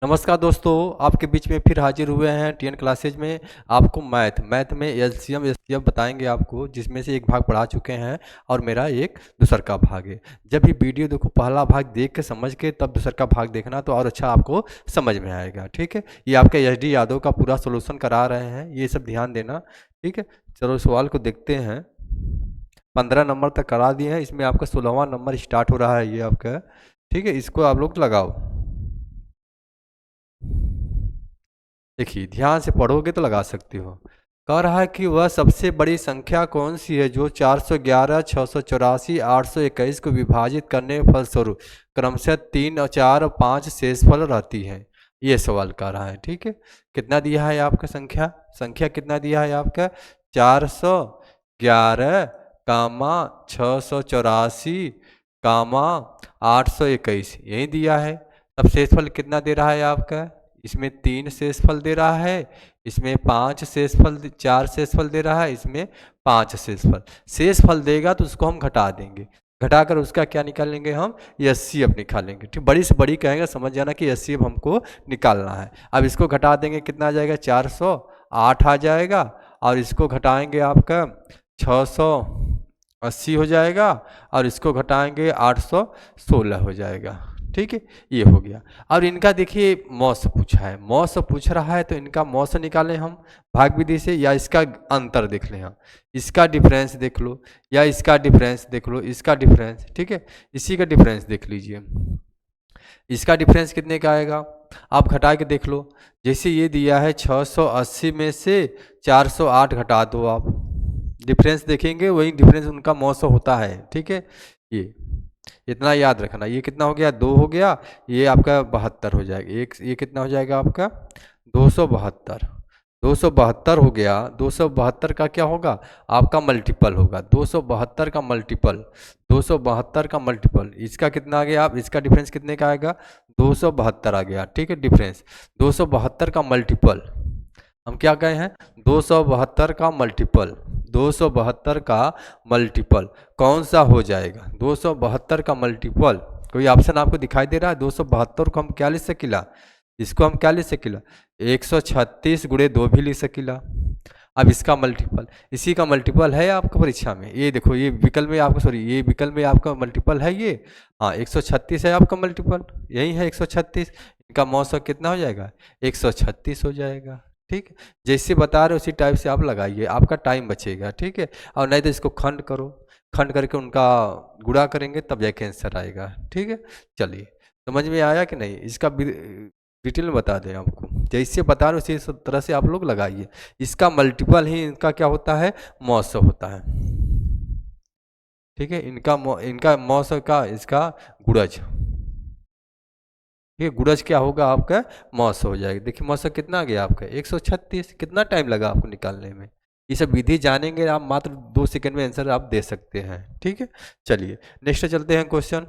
नमस्कार दोस्तों, आपके बीच में फिर हाजिर हुए हैं टीएन क्लासेज में। आपको मैथ में एलसीएम एससीएफ बताएंगे आपको, जिसमें से एक भाग पढ़ा चुके हैं और मेरा एक दूसर का भाग है। जब भी वीडियो देखो पहला भाग देख के समझ के तब दूसर का भाग देखना, तो और अच्छा आपको समझ में आएगा। ठीक है, ये आपके एचडी यादव का पूरा सोल्यूशन करा रहे हैं, ये सब ध्यान देना। ठीक है, चलो सवाल को देखते हैं। 15 नंबर तक करा दिए हैं, इसमें आपका 16वां नंबर स्टार्ट हो रहा है ये आपका। ठीक है, इसको आप लोग लगाओ। देखिए ध्यान से पढ़ोगे तो लगा सकते हो। कह रहा है कि वह सबसे बड़ी संख्या कौन सी है जो 411, 684, 821 को विभाजित करने के फलस्वरूप क्रमशः 3 और 4 और 5 शेषफल रहती है। ये सवाल कर रहा है। ठीक है, कितना दिया है आपका संख्या? संख्या कितना दिया है आपका? 411 कामा 684 कामा 821, यही दिया है। अब शेषफल कितना दे रहा है आपका? इसमें 3 शेषफल दे रहा है, इसमें 5 शेषफल, 4 शेषफल दे रहा है, इसमें 5 शेषफल। शेषफल देगा तो उसको हम घटा देंगे, घटाकर उसका क्या निकालेंगे हम? एचसीएफ निकालेंगे। ठीक, बड़ी से बड़ी कहेंगे, समझ जाना कि एचसीएफ हमको निकालना है। अब इसको घटा देंगे, कितना आ जाएगा? 408 आ जाएगा, और इसको घटाएंगे आपका 680 हो जाएगा, और इसको घटाएंगे 816 हो जाएगा। ठीक है, ये हो गया। और इनका देखिए मौस पूछा है, मौस पूछ रहा है, तो इनका मौस निकालें हम भाग विधि से, या इसका अंतर देख लें हम, इसका डिफरेंस देख लो, या इसका डिफरेंस देख लो, इसका डिफरेंस। ठीक है, इसी का डिफरेंस देख लीजिए। इसका डिफरेंस कितने का आएगा? आप घटा के देख लो। जैसे ये दिया है 680 में से 408 घटा दो आप, डिफरेंस देखेंगे, वही डिफरेंस उनका मौस होता है। ठीक है, ये इतना याद रखना। ये कितना हो गया? 2 हो गया, ये आपका 72 हो जाएगा। एक ये कितना हो जाएगा आपका? 272। 272 हो गया। 272 का क्या होगा? आपका मल्टीपल होगा। 272 का मल्टीपल, 272 का मल्टीपल, इसका कितना आ गया? आप इसका डिफरेंस कितने का आएगा? 272 आ गया। ठीक है, डिफरेंस 272 का मल्टीपल, हम क्या कहे हैं? 272 का मल्टीपल, 272 का मल्टीपल कौन सा हो जाएगा? 272 का मल्टीपल कोई ऑप्शन आपको दिखाई दे रहा है? 272 को हम क्या लिख सकीला? इसको हम क्या लिख सकीला? 136 गुणे 2 भी लिख सकीला। अब इसका मल्टीपल, इसी का मल्टीपल है आपका परीक्षा में। ये देखो, ये विकल्प में आपका, सॉरी, ये विकल्प में आपका मल्टीपल है ये। हाँ, 136 है आपका मल्टीपल, यही है 136। इनका मौसम कितना हो जाएगा? 136 हो जाएगा। ठीक है, जैसे बता रहे उसी टाइप से आप लगाइए, आपका टाइम बचेगा। ठीक है, और नहीं तो इसको खंड करो, खंड करके उनका गुणा करेंगे तब जाके आंसर आएगा। ठीक है, चलिए, समझ में आया कि नहीं? इसका डिटेल में बता दें आपको, जैसे बता रहे उसी तरह से आप लोग लगाइए। इसका मल्टीपल ही इनका क्या होता है? मौसम होता है। ठीक है, इनका मौसम का, इसका गुणज। ये गुणज क्या होगा आपका? मौसम हो जाएगा। देखिए मौसम कितना आ गया आपका? 136। कितना टाइम लगा आपको निकालने में? ये सब विधि जानेंगे आप, मात्र 2 सेकंड में आंसर आप दे सकते हैं। ठीक है, चलिए नेक्स्ट चलते हैं क्वेश्चन।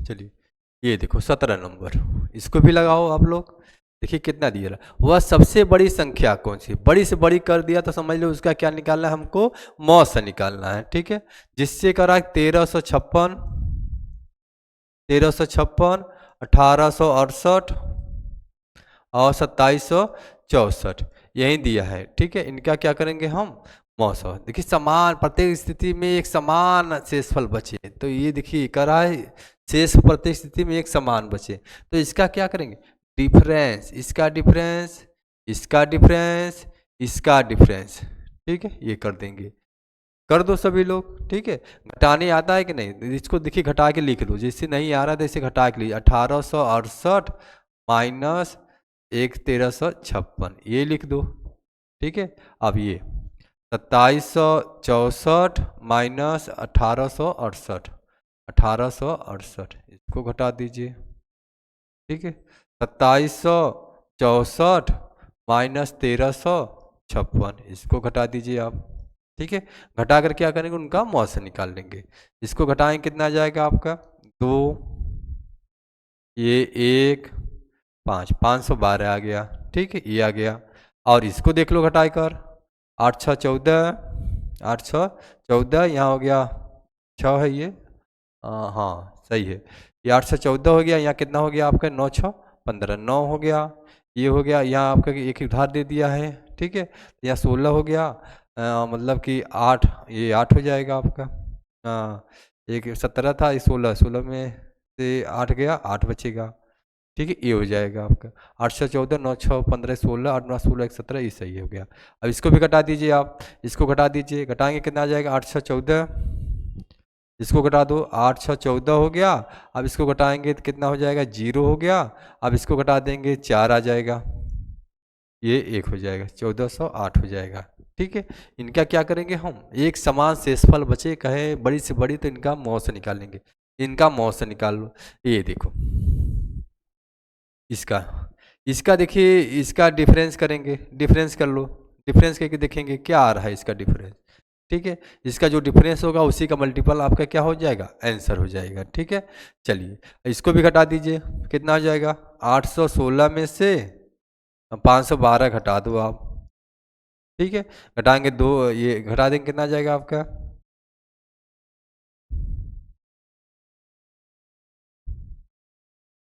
चलिए, ये देखो 17 नंबर, इसको भी लगाओ आप लोग। देखिए कितना दिया रहा, वह सबसे बड़ी संख्या कौन सी? बड़ी से बड़ी कर दिया तो समझ लो उसका क्या निकालना है हमको? मौस निकालना है। ठीक है, जिससे करा 1356, 1356, 1868 और 2764, यही दिया है। ठीक है, इनका क्या करेंगे हम? मौसम। देखिए समान, प्रत्येक स्थिति में एक समान शेषफल बचे, तो ये देखिए करा है शेष प्रत्येक स्थिति में एक समान बचे, तो इसका क्या करेंगे? डिफरेंस, इसका डिफरेंस, इसका डिफरेंस, इसका डिफरेंस। ठीक है, ये कर देंगे, कर दो सभी लोग। ठीक है, घटाने आता है कि नहीं? इसको देखिए घटा के लिख लो, जैसे नहीं आ रहा तो इसे घटा के लीजिए। 1868 माइनस 1356, ये लिख दो। ठीक है, अब ये 2764 माइनस 1868, 1868, इसको घटा दीजिए। ठीक है, 2764 माइनस 1356, इसको घटा दीजिए आप। ठीक है, घटा कर क्या करेंगे? उनका मौसम निकाल लेंगे। इसको घटाएं, कितना आ जाएगा आपका? 2, ये 1, 5, 512 आ गया। ठीक है, ये आ गया। और इसको देख लो घटाई कर, 8 6 14, 8 6 14, यहाँ हो गया 6 है ये, हाँ सही है। ये 814 हो गया, यहाँ कितना हो गया आपका 9 6 15, 9 हो गया, ये हो गया, यहाँ आपका एक उधार दे दिया है, ठीक है, यहाँ 16 हो गया, मतलब कि 8, ये 8 हो जाएगा आपका। हाँ, एक 17 था, ये 16, 16 में से 8 गया, 8 बचेगा, ठीक है, ये हो जाएगा आपका 814, 9 6 15 16, 8 9 16 1 17, ये सही हो गया। अब इसको भी घटा दीजिए आप, इसको घटा दीजिए, घटाएंगे कितना आ जाएगा 8 6 14, इसको घटा दो, 8 6 14 हो गया। अब इसको घटाएंगे तो कितना हो जाएगा 0 हो गया। अब इसको घटा देंगे 4 आ जाएगा, ये 1 हो जाएगा, 1408 हो जाएगा, ठीक है। इनका क्या करेंगे हम, एक समान शेषफल बचे, कहे बड़ी से बड़ी तो इनका मौ से निकालेंगे, इनका मौ से निकाल लो। ये देखो इसका, इसका देखिए, इसका डिफरेंस करेंगे, डिफरेंस कर लो, डिफरेंस करके देखेंगे क्या आ रहा है इसका डिफरेंस, ठीक है। इसका जो डिफरेंस होगा उसी का मल्टीपल आपका क्या हो जाएगा, आंसर हो जाएगा, ठीक है। चलिए इसको भी घटा दीजिए, कितना हो जाएगा 816 में से 512 घटा दो आप, ठीक है। घटाएंगे दो, ये घटा देंगे कितना आ जाएगा आपका,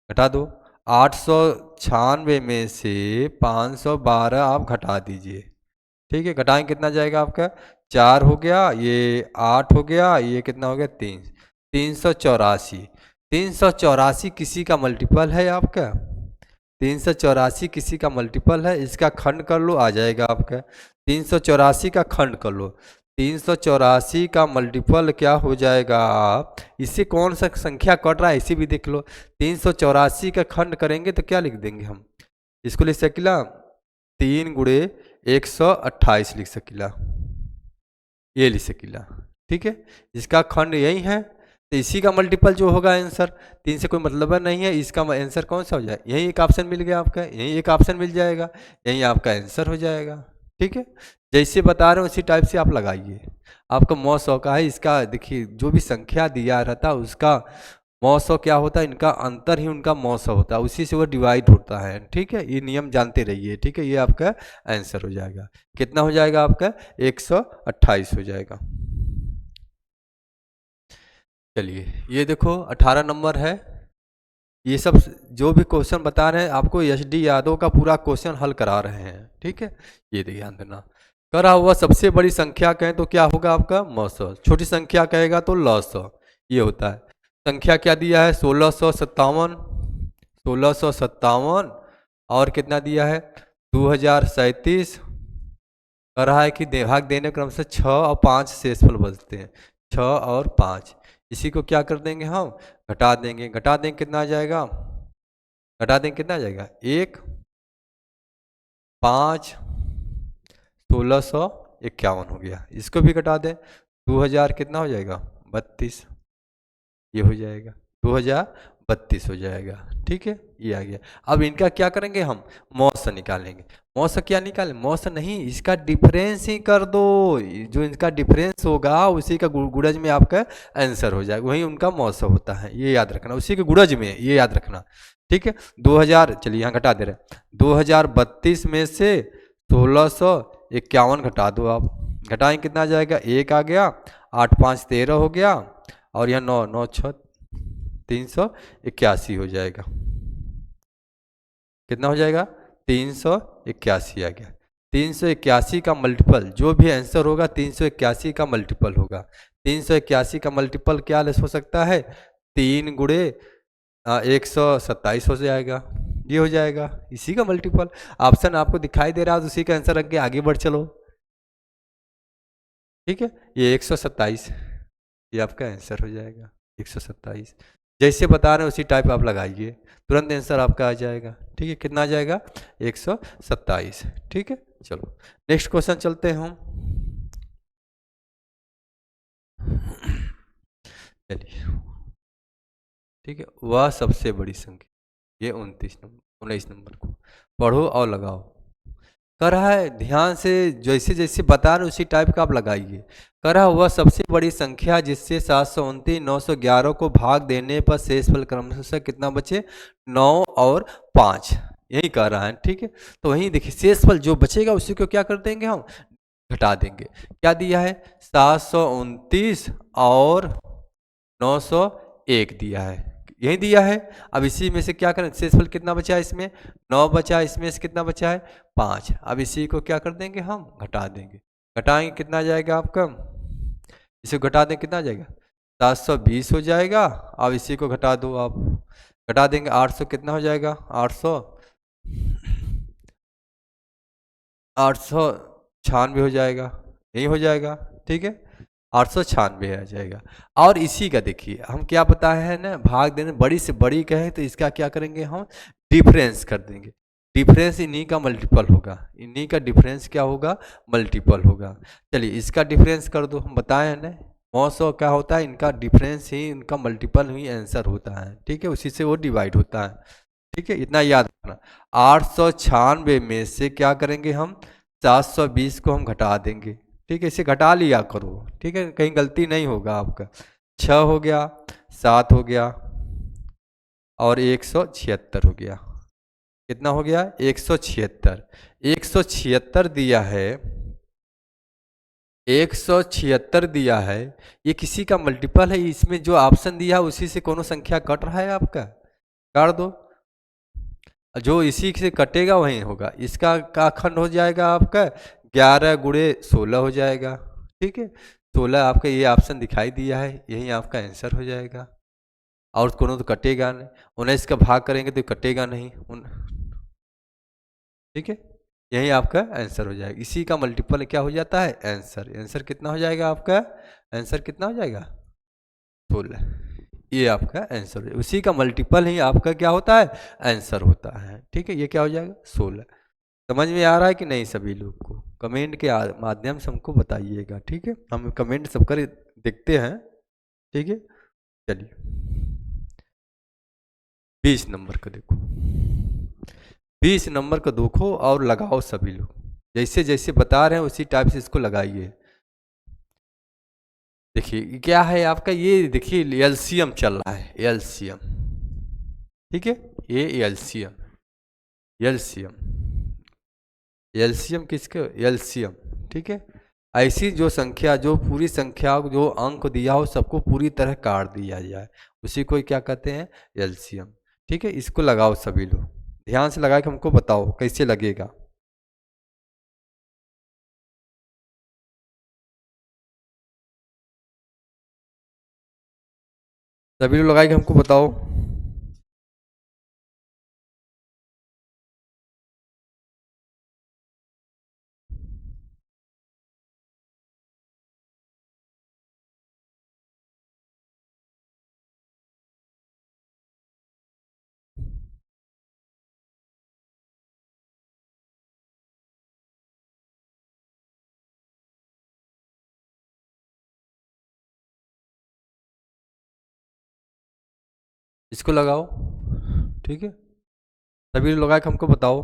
घटा दो, 896 में से 512 आप घटा दीजिए, ठीक है। घटाएंगे कितना जाएगा आपका, 4 हो गया, ये 8 हो गया, ये कितना हो गया 3, 384, 384 किसी का मल्टीपल है आपका, 384 किसी का मल्टीपल है, इसका खंड कर लो, आ जाएगा आपका 384 का खंड कर लो, 384 का मल्टीपल क्या हो जाएगा, इससे कौन सा संख्या कट रहा है इसी भी देख लो। 384 का खंड करेंगे तो क्या लिख देंगे हम, इसको लिख सकिला 3 गुणे 128 लिख सकिला, ये लिख सकिला, ठीक है। इसका खंड यही है, तो इसी का मल्टीपल जो होगा आंसर, 3 से कोई मतलब नहीं है, इसका आंसर कौन सा हो जाए, यही एक ऑप्शन मिल गया आपका, यही एक ऑप्शन मिल जाएगा, यही आपका आंसर हो जाएगा, ठीक है। जैसे बता रहे हो उसी टाइप से आप लगाइए, आपका 900 का है, इसका देखिए जो भी संख्या दिया रहता है उसका 900 क्या होता है, इनका अंतर ही उनका 900 होता है, उसी से वो डिवाइड होता है, ठीक है। ये नियम जानते रहिए, ठीक है। ये आपका आंसर हो जाएगा, कितना हो जाएगा आपका 128 हो जाएगा। चलिए ये देखो 18 नंबर है, ये सब जो भी क्वेश्चन बता रहे हैं आपको एच.डी. यादव का पूरा क्वेश्चन हल करा रहे हैं, ठीक है। ये ध्यान देना, करा हुआ सबसे बड़ी संख्या कहें तो क्या होगा आपका 900, छोटी संख्या कहेगा तो 900, ये होता है। संख्या क्या दिया है 1657, 1657 और कितना दिया है 2037, कह रहा है कि भाग देने क्रम से 6 और 5 शेषफल बचते हैं, 6 और 5, इसी को क्या कर देंगे हम, घटा देंगे, घटा देंगे कितना आ जाएगा, घटा देंगे कितना आ जाएगा 1 5 1651 हो गया, इसको भी घटा दें 2000 कितना हो जाएगा 32, ये हो जाएगा 2032 हो जाएगा, ठीक है। ये आ गया। अब इनका क्या करेंगे हम, मौस निकालेंगे, मौस क्या निकालें, मौस नहीं, इसका डिफरेंस ही कर दो, जो इनका डिफरेंस होगा उसी का गुणज में आपका आंसर हो जाएगा, वही उनका मौस होता है, ये याद रखना, उसी के गुणज में, ये याद रखना, ठीक है। 2000, चलिए यहाँ घटा दे रहे, 2032 में से 1651 घटा दो आप, घटाएं कितना आ जाएगा 1 आ गया, 8 5 13 हो गया, और यह 9 9 6 381 हो जाएगा, कितना हो जाएगा 381 आ गया। 381 का मल्टीपल जो भी आंसर होगा 381 का मल्टीपल होगा, 381 का मल्टीपल क्या हो सकता है 3 गुणे 127 हो जाएगा, ये हो जाएगा इसी का मल्टीपल। ऑप्शन आपको दिखाई दे रहा है तो उसी का आंसर रख के आगे बढ़ चलो, ठीक है। ये 127, ये आपका आंसर हो जाएगा 127, जैसे बता रहे हैं उसी टाइप आप लगाइए, तुरंत आंसर आपका आ जाएगा, ठीक है। कितना आ जाएगा 127, ठीक है। चलो नेक्स्ट क्वेश्चन चलते हैं हम, चलिए, ठीक है। वह सबसे बड़ी संख्या, ये 19 नंबर को पढ़ो और लगाओ, कर रहा है ध्यान से, जैसे जैसे बता रहे उसी टाइप का आप लगाइए। कर रहा वह सबसे बड़ी संख्या जिससे 729 911 को भाग देने पर शेषफल क्रमशः कितना बचे 9 और 5, यही कह रहा है, ठीक है। तो वहीं देखिए शेषफल जो बचेगा उसी को क्या कर देंगे हम, घटा देंगे। क्या दिया है 729 और 1 दिया है, यही दिया है। अब इसी में से क्या करें, शेषफल कितना बचा है इसमें, 9 बचा, इसमें से कितना बचा है 5। अब इसी को क्या कर देंगे, हम घटा देंगे। घटाएंगे कितना आ जाएगा आपका, इसे घटा दें कितना आ जाएगा 720 हो जाएगा। अब इसी को घटा दो आप, घटा देंगे 800 कितना हो जाएगा 896 हो जाएगा, यही हो जाएगा। ठीक है 896 आ जाएगा। और इसी का देखिए हम क्या पता है ना, भाग देने बड़ी से बड़ी कहें तो इसका क्या करेंगे हम, डिफरेंस कर देंगे। डिफरेंस इन्हीं का मल्टीपल होगा, इन्हीं का डिफरेंस क्या होगा, मल्टीपल होगा। चलिए इसका डिफरेंस कर दो, हम बताए हैं ना मौसम क्या होता है, इनका डिफरेंस ही इनका मल्टीपल ही आंसर होता है। ठीक है उसी से वो डिवाइड होता है। ठीक है इतना याद रखना। 896 में से क्या करेंगे हम, 720 को हम घटा देंगे। ठीक है इसे घटा लिया करो, ठीक है कहीं गलती नहीं होगा आपका। 6 हो गया, 7 हो गया और 176 हो गया। कितना हो गया 176। 176 दिया है, 176 दिया है, ये किसी का मल्टीपल है। इसमें जो ऑप्शन दिया है उसी से कोनो संख्या कट रहा है आपका, काट दो। जो इसी से कटेगा वही होगा। इसका का खंड हो जाएगा आपका 11 गुणे 16 हो जाएगा। ठीक है 16 आपका ये ऑप्शन दिखाई दिया है, यही आपका आंसर हो जाएगा। और कोनो तो कटेगा नहीं, 19 का भाग करेंगे तो कटेगा नहीं। ठीक है यही आपका आंसर हो जाएगा। इसी का मल्टीपल क्या हो जाता है आंसर। आंसर कितना हो जाएगा आपका, आंसर कितना हो जाएगा 16। ये आपका आंसर है, उसी का मल्टीपल ही आपका क्या होता है आंसर होता है। ठीक है ये क्या हो जाएगा 16। समझ में आ रहा है कि नहीं सभी लोग को, कमेंट के माध्यम से हमको बताइएगा। ठीक है हम कमेंट सबका देखते हैं। ठीक है चलिए 20 नंबर का देखो, 20 नंबर का देखो और लगाओ सभी लोग, जैसे जैसे बता रहे हैं उसी टाइप से इसको लगाइए। देखिए क्या है आपका, ये देखिए एलसीएम चल रहा है, एलसीएम। ठीक है ये एलसीएम, एलसीएम, एलसीएम किसका, एलसीएम। ठीक है ऐसी जो संख्या, जो पूरी संख्या जो अंक दिया हो सबको पूरी तरह काट दिया जाए, उसी को क्या कहते हैं एलसीएम। ठीक है इसको लगाओ सभी लोग, ध्यान से लगा के हमको बताओ कैसे लगेगा। सभी लोग लगा के हमको बताओ। इसको लगाओ। ठीक है सभी लोग लगा के हमको बताओ।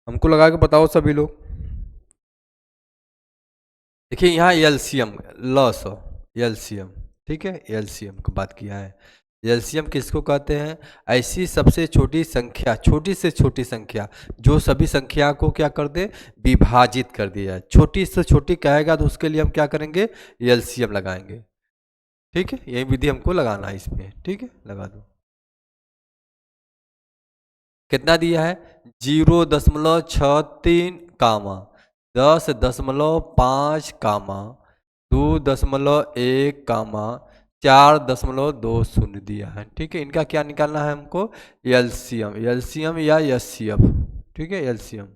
हमको लगा के बताओ सभी लोग। देखिए यहाँ एलसीएम लॉस हो, एलसीएम। ठीक है एलसीएम की बात किया है। एलसीएम किसको कहते हैं, ऐसी सबसे छोटी संख्या, छोटी से छोटी संख्या जो सभी संख्या को क्या कर दे, विभाजित कर दिया। छोटी से छोटी कहेगा तो उसके लिए हम क्या करेंगे एलसीएम लगाएंगे। ठीक है यही विधि हमको लगाना है इसमें। ठीक है लगा दो। कितना दिया है 0.63 कामा 10.5 कामा 2.1 कामा 4.20 दिया है। ठीक है इनका क्या निकालना है हमको एलसीएम, एलसीएम या एचसीएफ। ठीक है एलसीएम,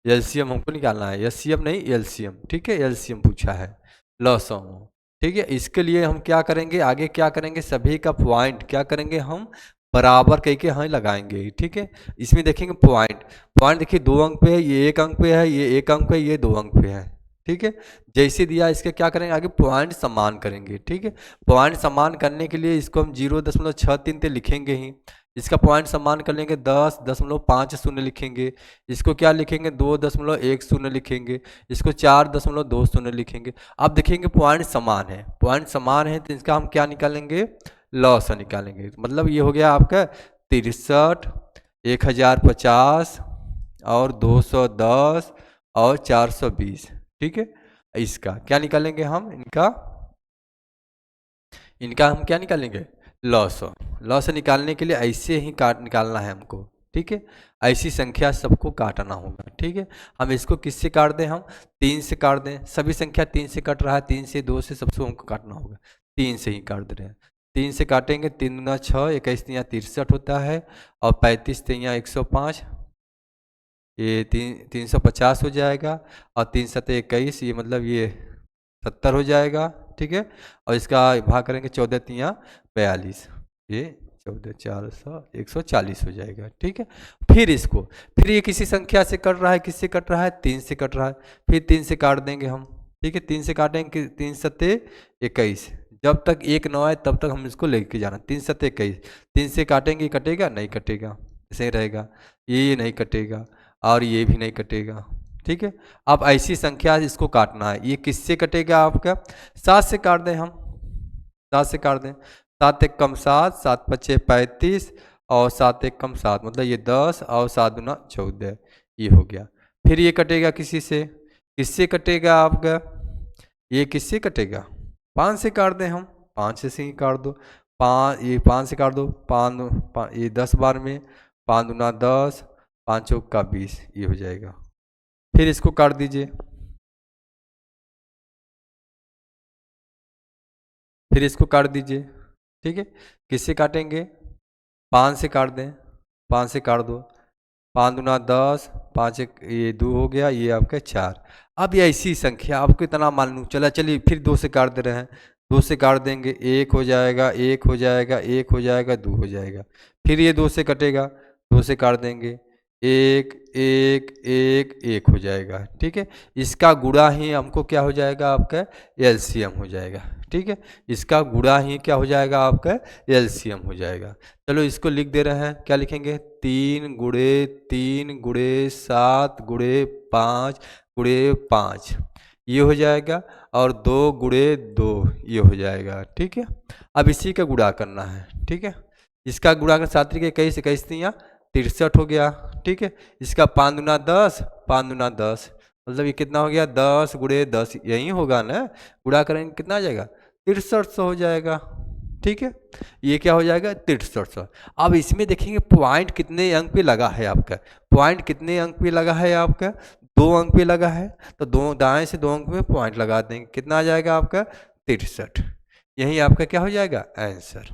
एलसीएम हमको निकालना है, एचसीएफ नहीं एलसीएम। ठीक है एलसीएम पूछा है लॉसम। ठीक है इसके लिए हम क्या करेंगे, आगे क्या करेंगे, सभी का पॉइंट क्या करेंगे हम बराबर कह के हाँ लगाएंगे। ठीक है इसमें देखेंगे पॉइंट, पॉइंट देखिए 2 अंक पे है, ये 1 अंक पे है, ये 1 अंक पे है, ये 2 अंक पे है। ठीक है जैसे दिया इसके क्या करेंगे आगे पॉइंट समान करेंगे। ठीक है पॉइंट समान करने के लिए इसको हम 0.63 तो लिखेंगे ही, इसका पॉइंट समान कर लेंगे 10.50 लिखेंगे, इसको क्या लिखेंगे 2.10 लिखेंगे, इसको 4.20 लिखेंगे। अब देखेंगे पॉइंट समान है, पॉइंट समान है तो इसका हम क्या निकालेंगे लॉस निकालेंगे। मतलब ये हो गया आपका 63, 1050, और 210 और 420, ठीक है। इसका क्या निकालेंगे हम, इनका इनका हम क्या निकालेंगे, लॉस। लॉस निकालने के लिए ऐसे ही काट निकालना है हमको, ठीक है। ऐसी संख्या सबको काटना होगा, ठीक है। हम इसको किससे काट दें, हम 3 से काट दें, सभी संख्या 3 से कट रहा है, 3 से 2 से सबसे हमको काटना होगा, 3 से ही काट दे रहे हैं। 3 से काटेंगे, 3 दूना 6, 21 तियाँ 63 होता है, और 35 तियाँ 105, ये 350 हो जाएगा, और 3 सत्ते 21, ये मतलब ये 70 हो जाएगा, ठीक है। और इसका भाग करेंगे 14 तियाँ 42, ये 14 400 140 हो जाएगा, ठीक है। फिर ये किसी संख्या से कट रहा है, किससे कट रहा है, 3 से कट रहा है, फिर 3 से काट देंगे हम, ठीक है। 3 से काटेंगे, 3 सत्ते 21, जब तक 1 न आए तब तक हम इसको लेके जाना, 3 सत्ते 21, 3 से काटेंगे, कटेगा नहीं, कटेगा ऐसे ही रहेगा, ये नहीं कटेगा, और ये भी नहीं कटेगा, ठीक है। अब ऐसी संख्या इसको काटना है, ये किससे कटेगा आपका, 7 से काट दें हम, 7 से काट दें, 7 एक कम 7, 7 पचे 35, और 7 एक कम 7, मतलब ये 10, और 7 दूना 14, ये हो गया। फिर ये कटेगा किससे कटेगा आपका, ये किससे कटेगा, 5 से काट दें हम, 5 से ही काट दो, 5, ये 5 से काट दो, 5 ये 10 बार में, 5 दूना 10, 5 चौका 20, ये हो जाएगा। फिर इसको काट दीजिए, फिर इसको काट दीजिए, ठीक है। किससे काटेंगे, 5 से काट दें, 5 से काट दो, 5 दूना 10, 5 एक ये 2 हो गया, ये आपका 4। अब ये ऐसी संख्या आपको इतना मान लूँ, चलिए फिर 2 से काट दे रहे हैं, 2 से काट देंगे, 1 हो जाएगा, 1 हो जाएगा, 1 हो जाएगा, 2 हो जाएगा। फिर ये 2 से कटेगा, 2 से काट देंगे, 1 1 1 1 हो जाएगा, ठीक है। इसका गुणा ही हमको क्या हो जाएगा, आपका एलसीएम हो जाएगा, ठीक है। इसका गुणा ही क्या हो जाएगा, आपका एलसीएम हो जाएगा। चलो इसको लिख दे रहे हैं, क्या लिखेंगे, 3 गुणे 3 गुणे 7 गुणे 5 गुणे 5, ये हो जाएगा, और 2 गुणे 2, ये हो जाएगा, ठीक है। अब इसी का गुणा करना है, ठीक है। इसका गुणा कर 7 के 21 21 तियाँ 63 हो गया, ठीक है। इसका 5 दूना 10, 5 दूना 10, मतलब ये कितना हो गया, 10 गुणे 10, यही होगा ना, गुणा करेंगे कितना आ जाएगा, 6300 हो जाएगा, ठीक है। ये क्या हो जाएगा, 6300। अब इसमें देखेंगे पॉइंट कितने अंक पे लगा है आपका, पॉइंट कितने अंक पे लगा है आपका, 2 अंक पे लगा है, तो दो दाएं से 2 अंक में पॉइंट लगा देंगे, कितना आ जाएगा आपका 63, यही आपका क्या हो जाएगा आंसर,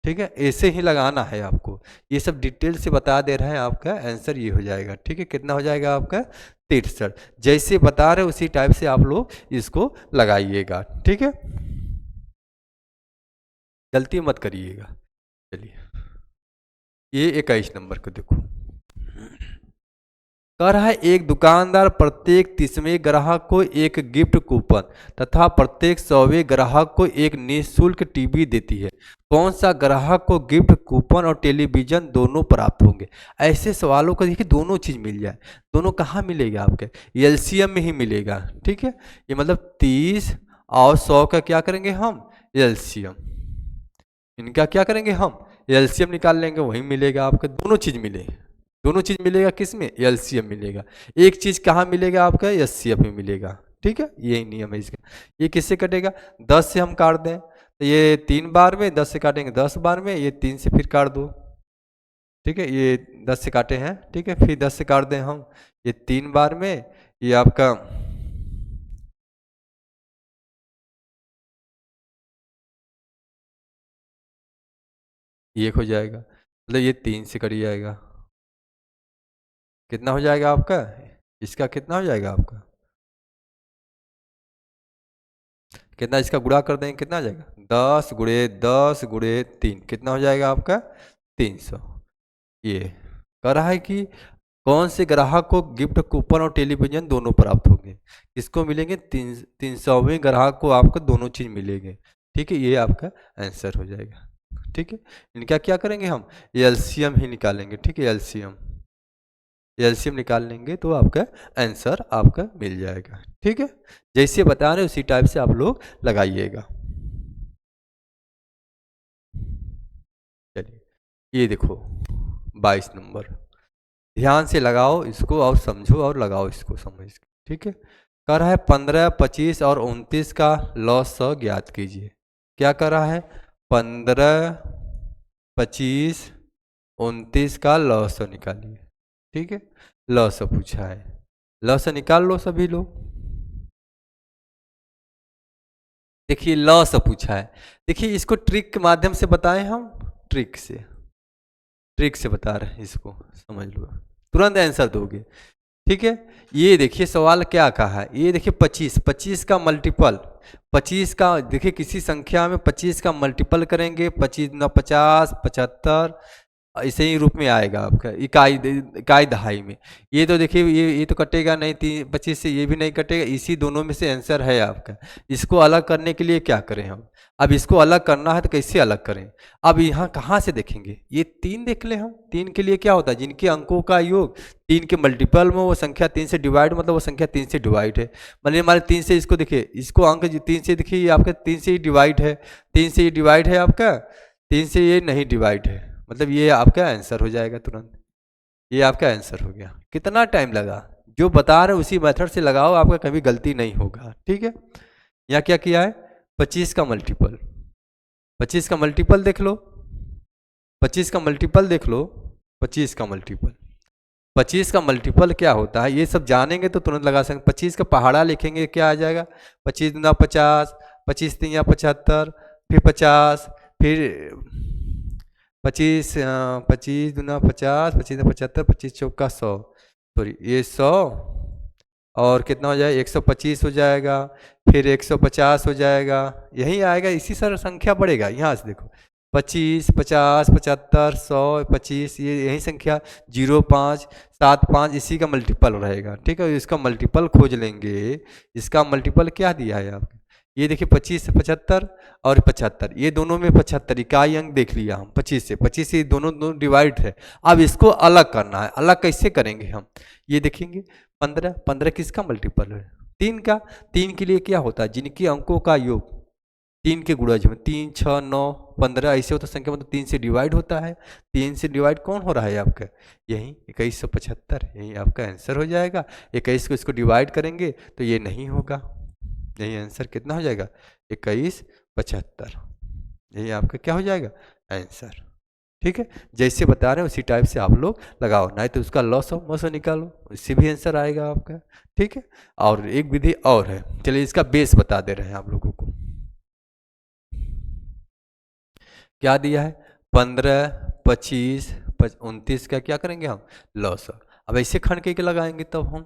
ठीक है। ऐसे ही लगाना है आपको, ये सब डिटेल से बता दे रहे हैं, आपका आंसर ये हो जाएगा, ठीक है। कितना हो जाएगा आपका 63, जैसे बता रहे उसी टाइप से आप लोग इसको लगाइएगा, ठीक है, गलती मत करिएगा। चलिए ये 21 नंबर को देखो, कह रहा है एक दुकानदार प्रत्येक 30वें ग्राहक को एक गिफ्ट कूपन तथा प्रत्येक 100वें ग्राहक को एक निःशुल्क टीवी देती है, कौन सा ग्राहक को गिफ्ट कूपन और टेलीविजन दोनों प्राप्त होंगे। ऐसे सवालों का देखिए दोनों चीज मिल जाए, दोनों कहाँ मिलेगा, आपके एलसीएम में ही मिलेगा, ठीक है। ये मतलब 30 और 100 का क्या करेंगे हम, एलसीएम, इनका क्या करेंगे हम, एलसीएम निकाल लेंगे, वही मिलेगा आपका, दोनों चीज मिलेगा, दोनों चीज मिलेगा, किस में, एलसीएम मिलेगा। एक चीज कहाँ मिलेगा आपका, एचसीएफ में मिलेगा, ठीक है। यही नियम है इसका। ये किससे कटेगा, 10 से हम काट दें, तो ये 3 बार में, 10 से काटेंगे 10 बार में, ये 3 से फिर काट दो, ठीक है। ये 10 से काटे हैं, ठीक है, फिर 10 से काट दें हम, ये 3 बार में, ये आपका ये हो जाएगा, मतलब ये 3 से कट जाएगा, कितना हो जाएगा आपका, इसका कितना हो जाएगा आपका, कितना, इसका गुणा कर देंगे कितना आ जाएगा, 10 गुणे 10 गुणे 3, कितना हो जाएगा आपका 300। ये कह रहा है कि कौन से ग्राहक को गिफ्ट कूपन और टेलीविजन दोनों प्राप्त होंगे, किसको मिलेंगे, 300वें ग्राहक को आपको दोनों चीज मिलेंगे, ठीक है। ये आपका आंसर हो जाएगा, ठीक है। इनका क्या करेंगे हम, एलसीएम ही निकालेंगे, ठीक है। एलसीएम एलसीएम निकाल लेंगे तो आपका आंसर आपका मिल जाएगा, ठीक है। जैसे बता रहे उसी टाइप से आप लोग लगाइएगा। चलिए ये देखो 22 नंबर, ध्यान से लगाओ इसको और समझो और लगाओ इसको समझ के, ठीक है। कर रहा है 15, 25 और 29 का लॉस ज्ञात कीजिए। क्या कर रहा है? 15, 25, 29 का लॉस निकालिए, ठीक है। लॉस पूछा है, लॉस निकाल लो सभी लोग। देखिए लॉस पूछा है, देखिए इसको ट्रिक के माध्यम से बताएं हम, ट्रिक से बता रहे हैं, इसको समझ लो तुरंत आंसर दोगे, ठीक है। ये देखिए सवाल क्या कहा है, ये देखिए 25, 25 का मल्टीपल, 25 का देखिए किसी संख्या में 25 का मल्टीपल करेंगे, 25 दूना 50, 75, ऐसे ही रूप में आएगा आपका इकाई इकाई दहाई में। ये तो देखिए ये तो कटेगा नहीं, 25 से ये भी नहीं कटेगा, इसी दोनों में से आंसर है आपका। इसको अलग करने के लिए क्या करें हम? अब इसको अलग करना है तो कैसे अलग करें? अब यहाँ कहाँ से देखेंगे? ये 3 देख लें हम, 3 के लिए क्या होता है, जिनके अंकों का योग 3 के मल्टीपल में वो संख्या 3 से डिवाइड, मतलब वो संख्या 3 से डिवाइड है। मान हमारे 3 से इसको देखिए, इसको अंक 3 से देखिए, ये आपका 3 से ही डिवाइड है, 3 से ये डिवाइड है आपका, 3 से ये नहीं डिवाइड है, मतलब ये आपका आंसर हो जाएगा तुरंत। ये आपका आंसर हो गया। कितना टाइम लगा? जो बता रहे उसी मेथड से लगाओ, आपका कभी गलती नहीं होगा, ठीक है। यहाँ क्या किया है? 25 का मल्टीपल, 25 का मल्टीपल देख लो, 25 का मल्टीपल देख लो, 25 का मल्टीपल, 25 का मल्टीपल क्या होता है ये सब जानेंगे तो तुरंत लगा सकते। 25 का पहाड़ा लिखेंगे क्या आ जाएगा? 25 दूना 50, 25 तीन 75, फिर 50, फिर 25, 25 दूना 50, 25 75, 25 चौका 100, सॉरी ये 100 और कितना हो जाएगा? 125 हो जाएगा, फिर 150 हो जाएगा, यही आएगा, इसी सर संख्या बढ़ेगा। यहाँ से देखो 25, 50, 75, 100, 25, ये यही संख्या 0, 5, 7, 5 इसी का मल्टीपल रहेगा, ठीक है। इसका मल्टीपल खोज लेंगे, इसका मल्टीपल क्या दिया है आपको? ये देखिए 25 से 75 और 75, ये दोनों में 75 इकाई अंक देख लिया हम, 25 से दोनों डिवाइड है। अब इसको अलग करना है, अलग कैसे करेंगे हम? ये देखेंगे 15, 15 किसका मल्टीपल है? 3 का। 3 के लिए क्या होता है? जिनके अंकों का योग 3 के गुणज में 3, 6, 9, 15 ऐसे होता संख्या, मतलब 3 से डिवाइड होता है। 3 से डिवाइड कौन हो रहा है आपका? यही 2175, यही आपका आंसर हो जाएगा। 21 को इसको डिवाइड करेंगे तो ये नहीं होगा, यही आंसर कितना हो जाएगा? 2175, यही आपका क्या हो जाएगा? आंसर, ठीक है। जैसे बता रहे हैं उसी टाइप से आप लोग लगाओ, नहीं तो उसका लॉस ऑफ मोशन निकालो, इससे भी आंसर आएगा आपका, ठीक है। और एक विधि और है, चलिए इसका बेस बता दे रहे हैं आप लोगों को। क्या दिया है? 15, 25, 29 का क्या करेंगे हम? लॉस। अब ऐसे खंड के लगाएंगे तब हम,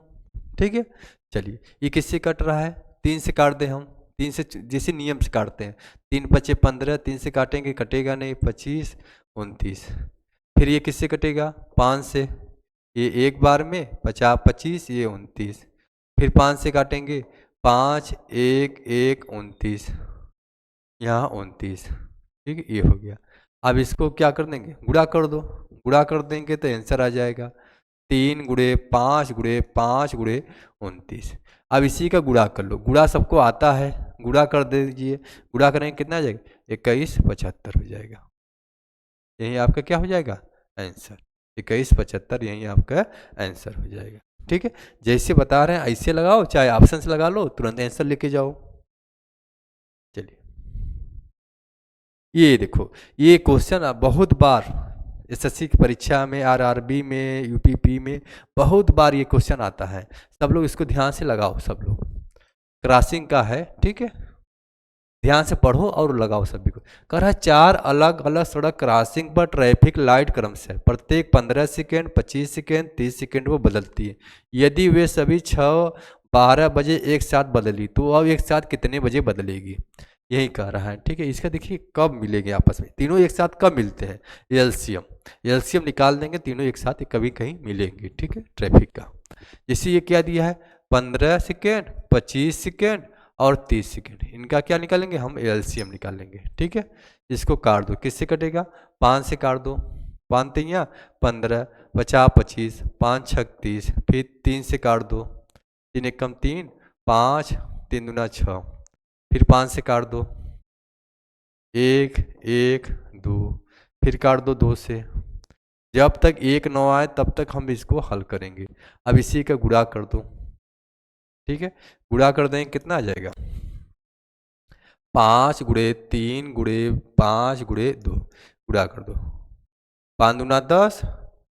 ठीक है। चलिए ये किससे कट रहा है? 3 से काट दें हम, 3 से जैसे नियम से काटते हैं, 3 पचे 15, 3 से काटेंगे कटेगा नहीं, 25, 29। फिर ये किससे कटेगा? 5 से, ये एक बार में 50, 25, ये 29। फिर 5 से काटेंगे, 5, 1, 1, 29, यहाँ 29, ठीक है, ये हो गया। अब इसको क्या कर देंगे? गुणा कर दो, गुणा कर देंगे तो आंसर आ जाएगा 3 गुणे 5 गुणे 5 गुणे 29। अब इसी का गुणा कर लो, गुणा सबको आता है, गुणा कर दीजिए, गुणा करेंगे कितना आ जाएगा? 2175 हो जाएगा, यही आपका क्या हो जाएगा? आंसर 2175, यही आपका आंसर हो जाएगा, ठीक है। जैसे बता रहे हैं ऐसे लगाओ, चाहे ऑप्शन से लगा लो, तुरंत आंसर लेके जाओ। चलिए ये देखो, ये क्वेश्चन बहुत बार एसएससी की परीक्षा में, आरआरबी में, यूपीपी में बहुत बार ये क्वेश्चन आता है। सब लोग इसको ध्यान से लगाओ, सब लोग क्रॉसिंग का है, ठीक है, ध्यान से पढ़ो और लगाओ सभी को। कह रहा है 4 अलग अलग सड़क क्रॉसिंग पर ट्रैफिक लाइट क्रमशः प्रत्येक 15 सेकेंड, 25 सेकेंड, 30 सेकेंड वो बदलती है। यदि वे सभी 6, 12 बजे एक साथ बदली तो अब एक साथ कितने बजे बदलेगी? यही कह रहा है, ठीक है। इसका देखिए कब मिलेंगे आपस में, तीनों एक साथ कब मिलते हैं? एलसीएम, एलसीएम निकाल देंगे, तीनों एक साथ कभी कहीं मिलेंगे, ठीक है, ट्रैफिक का। जैसे ये क्या दिया है? 15 सेकेंड, 25 सेकेंड और 30 सेकेंड, इनका क्या निकालेंगे हम? एलसीएम निकालेंगे, ठीक है। इसको काट दो, किससे कटेगा? 5 से काट दो, 5 तिया 15, 50, 25, 5 छक 30, फिर 3 से काट दो, 3 एकम 3, 5, 3 दूना 6, फिर 5 से काट दो, 1, 1, 2, फिर काट दो 2 से, जब तक 1 9 आए तब तक हम इसको हल करेंगे। अब इसी का गुणा कर दो, ठीक है, गुणा कर देंगे कितना आ जाएगा, 5 गुणे 3 गुणे 5 गुणे 2, गुणा कर दो, 5 दूना 10,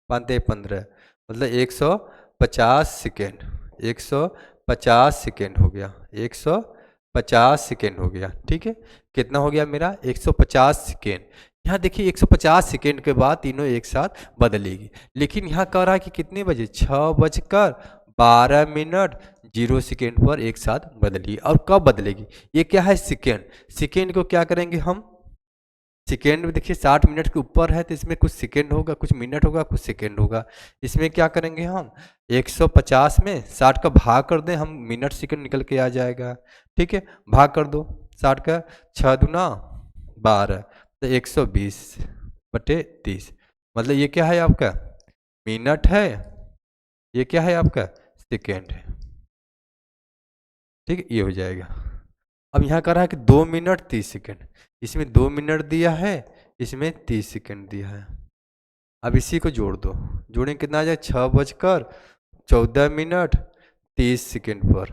5 ते 15, मतलब 150 सेकेंड, 150 सेकेंड हो गया, 150 सेकेंड हो गया, ठीक है। कितना हो गया मेरा 150 सेकेंड। यहाँ देखिए 150 सेकेंड के बाद तीनों एक साथ बदलेगी, लेकिन यहाँ कह रहा है कि कितने बजे, 6:12 0 सेकेंड पर एक साथ बदलेगी। और कब बदलेगी, ये क्या है सेकेंड, सेकेंड को क्या करेंगे हम, सेकेंड में देखिए 60 मिनट के ऊपर है तो इसमें कुछ सेकेंड होगा, कुछ मिनट होगा, कुछ सेकेंड होगा। इसमें क्या करेंगे हम, 150 में 60 का भाग कर दें हम, मिनट सेकेंड निकल के आ जाएगा, ठीक है। भाग कर दो 60 का, 6 दूना 12, तो 120/30, मतलब ये क्या है आपका मिनट है, ये क्या है आपका सेकेंड है, ठीक है, ये हो जाएगा। अब यहाँ कर रहा है कि 2 मिनट 30 सेकेंड, इसमें 2 मिनट दिया है, इसमें 30 सेकेंड दिया है। अब इसी को जोड़ दो, जोड़ें कितना आ जाए, 6:14 30 सेकेंड पर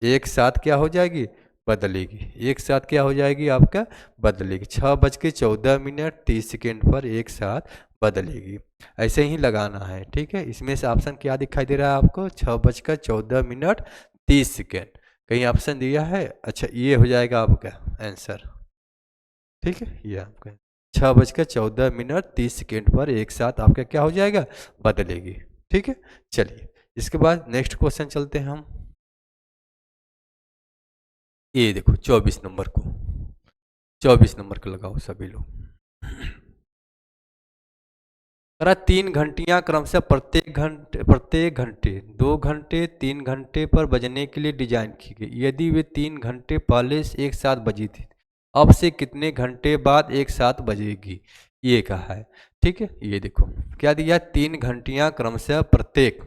एक साथ क्या हो जाएगी, बदलेगी, एक साथ क्या हो जाएगी आपका बदलेगी, 6:14 30 सेकेंड पर एक साथ बदलेगी। ऐसे ही लगाना है, ठीक है। इसमें से ऑप्शन क्या दिखाई दे रहा है आपको, 6:14 30 सेकेंड, कहीं ऑप्शन दिया है, अच्छा ये हो जाएगा आपका आंसर, ठीक है। ये आपका 6:14 30 सेकेंड पर एक साथ आपका क्या हो जाएगा, बदलेगी, ठीक है। चलिए इसके बाद नेक्स्ट क्वेश्चन चलते हैं हम, ये देखो 24 नंबर को, 24 नंबर को लगाओ सभी लोग। 3 घंटियां क्रम से प्रत्येक घंटे 2 घंटे 3 घंटे पर बजने के लिए डिजाइन की गई, यदि वे 3 घंटे पहले से एक साथ बजी थी, अब से कितने घंटे बाद एक साथ बजेगी, ये कहा है, ठीक है। ये देखो क्या दिया, 3 घंटियां क्रम से प्रत्येक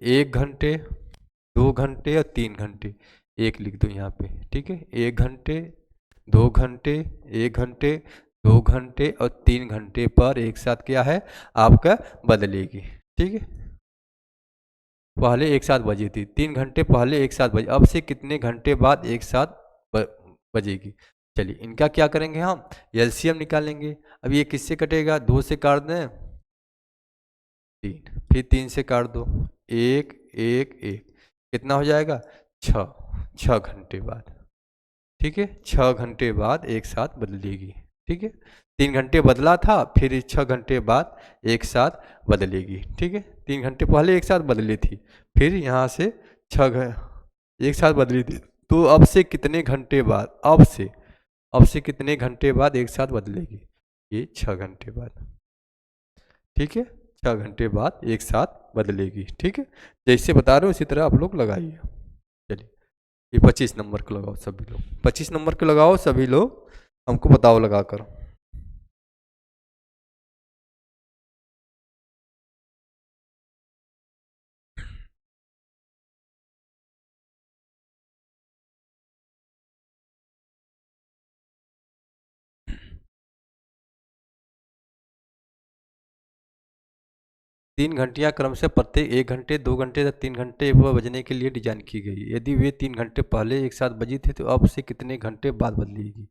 1 घंटे 2 घंटे और 3 घंटे, एक लिख दो यहाँ पे, ठीक है, 1 घंटे 2 घंटे 1 घंटे 2 घंटे और 3 घंटे पर एक साथ क्या है आपका बदलेगी, ठीक है। पहले एक साथ बजी थी, 3 घंटे पहले एक साथ बजी, अब से कितने घंटे बाद एक साथ बजेगी। चलिए इनका क्या करेंगे हम, एलसीएम निकालेंगे। अब ये किससे कटेगा, 2 से काट दें 3, फिर 3 से काट दो 1 1 1, कितना हो जाएगा 6 घंटे बाद, ठीक है, 6 घंटे बाद एक साथ बदलेगी, ठीक है। 3 घंटे बदला था, फिर 6 घंटे बाद एक साथ बदलेगी, ठीक है। 3 घंटे पहले एक साथ बदली थी, फिर यहाँ से 6 एक साथ बदली थी, तो अब से कितने घंटे बाद, अब से कितने घंटे बाद एक साथ बदलेगी, ये 6 घंटे बाद, ठीक है, 6 घंटे बाद एक साथ बदलेगी, ठीक है। जैसे बता रहे हो उसी तरह आप लोग लगाइए। चलिए ये 25 नंबर को लगाओ सभी लोग, 25 नंबर को लगाओ सभी लोग, हमको बताओ लगा कर। तीन घंटियां क्रम से प्रत्येक 1 घंटे 2 घंटे या 3 घंटे पर बजने के लिए डिजाइन की गई, यदि वे 3 घंटे पहले एक साथ बजी थी तो अब से कितने घंटे बाद बदलेगी,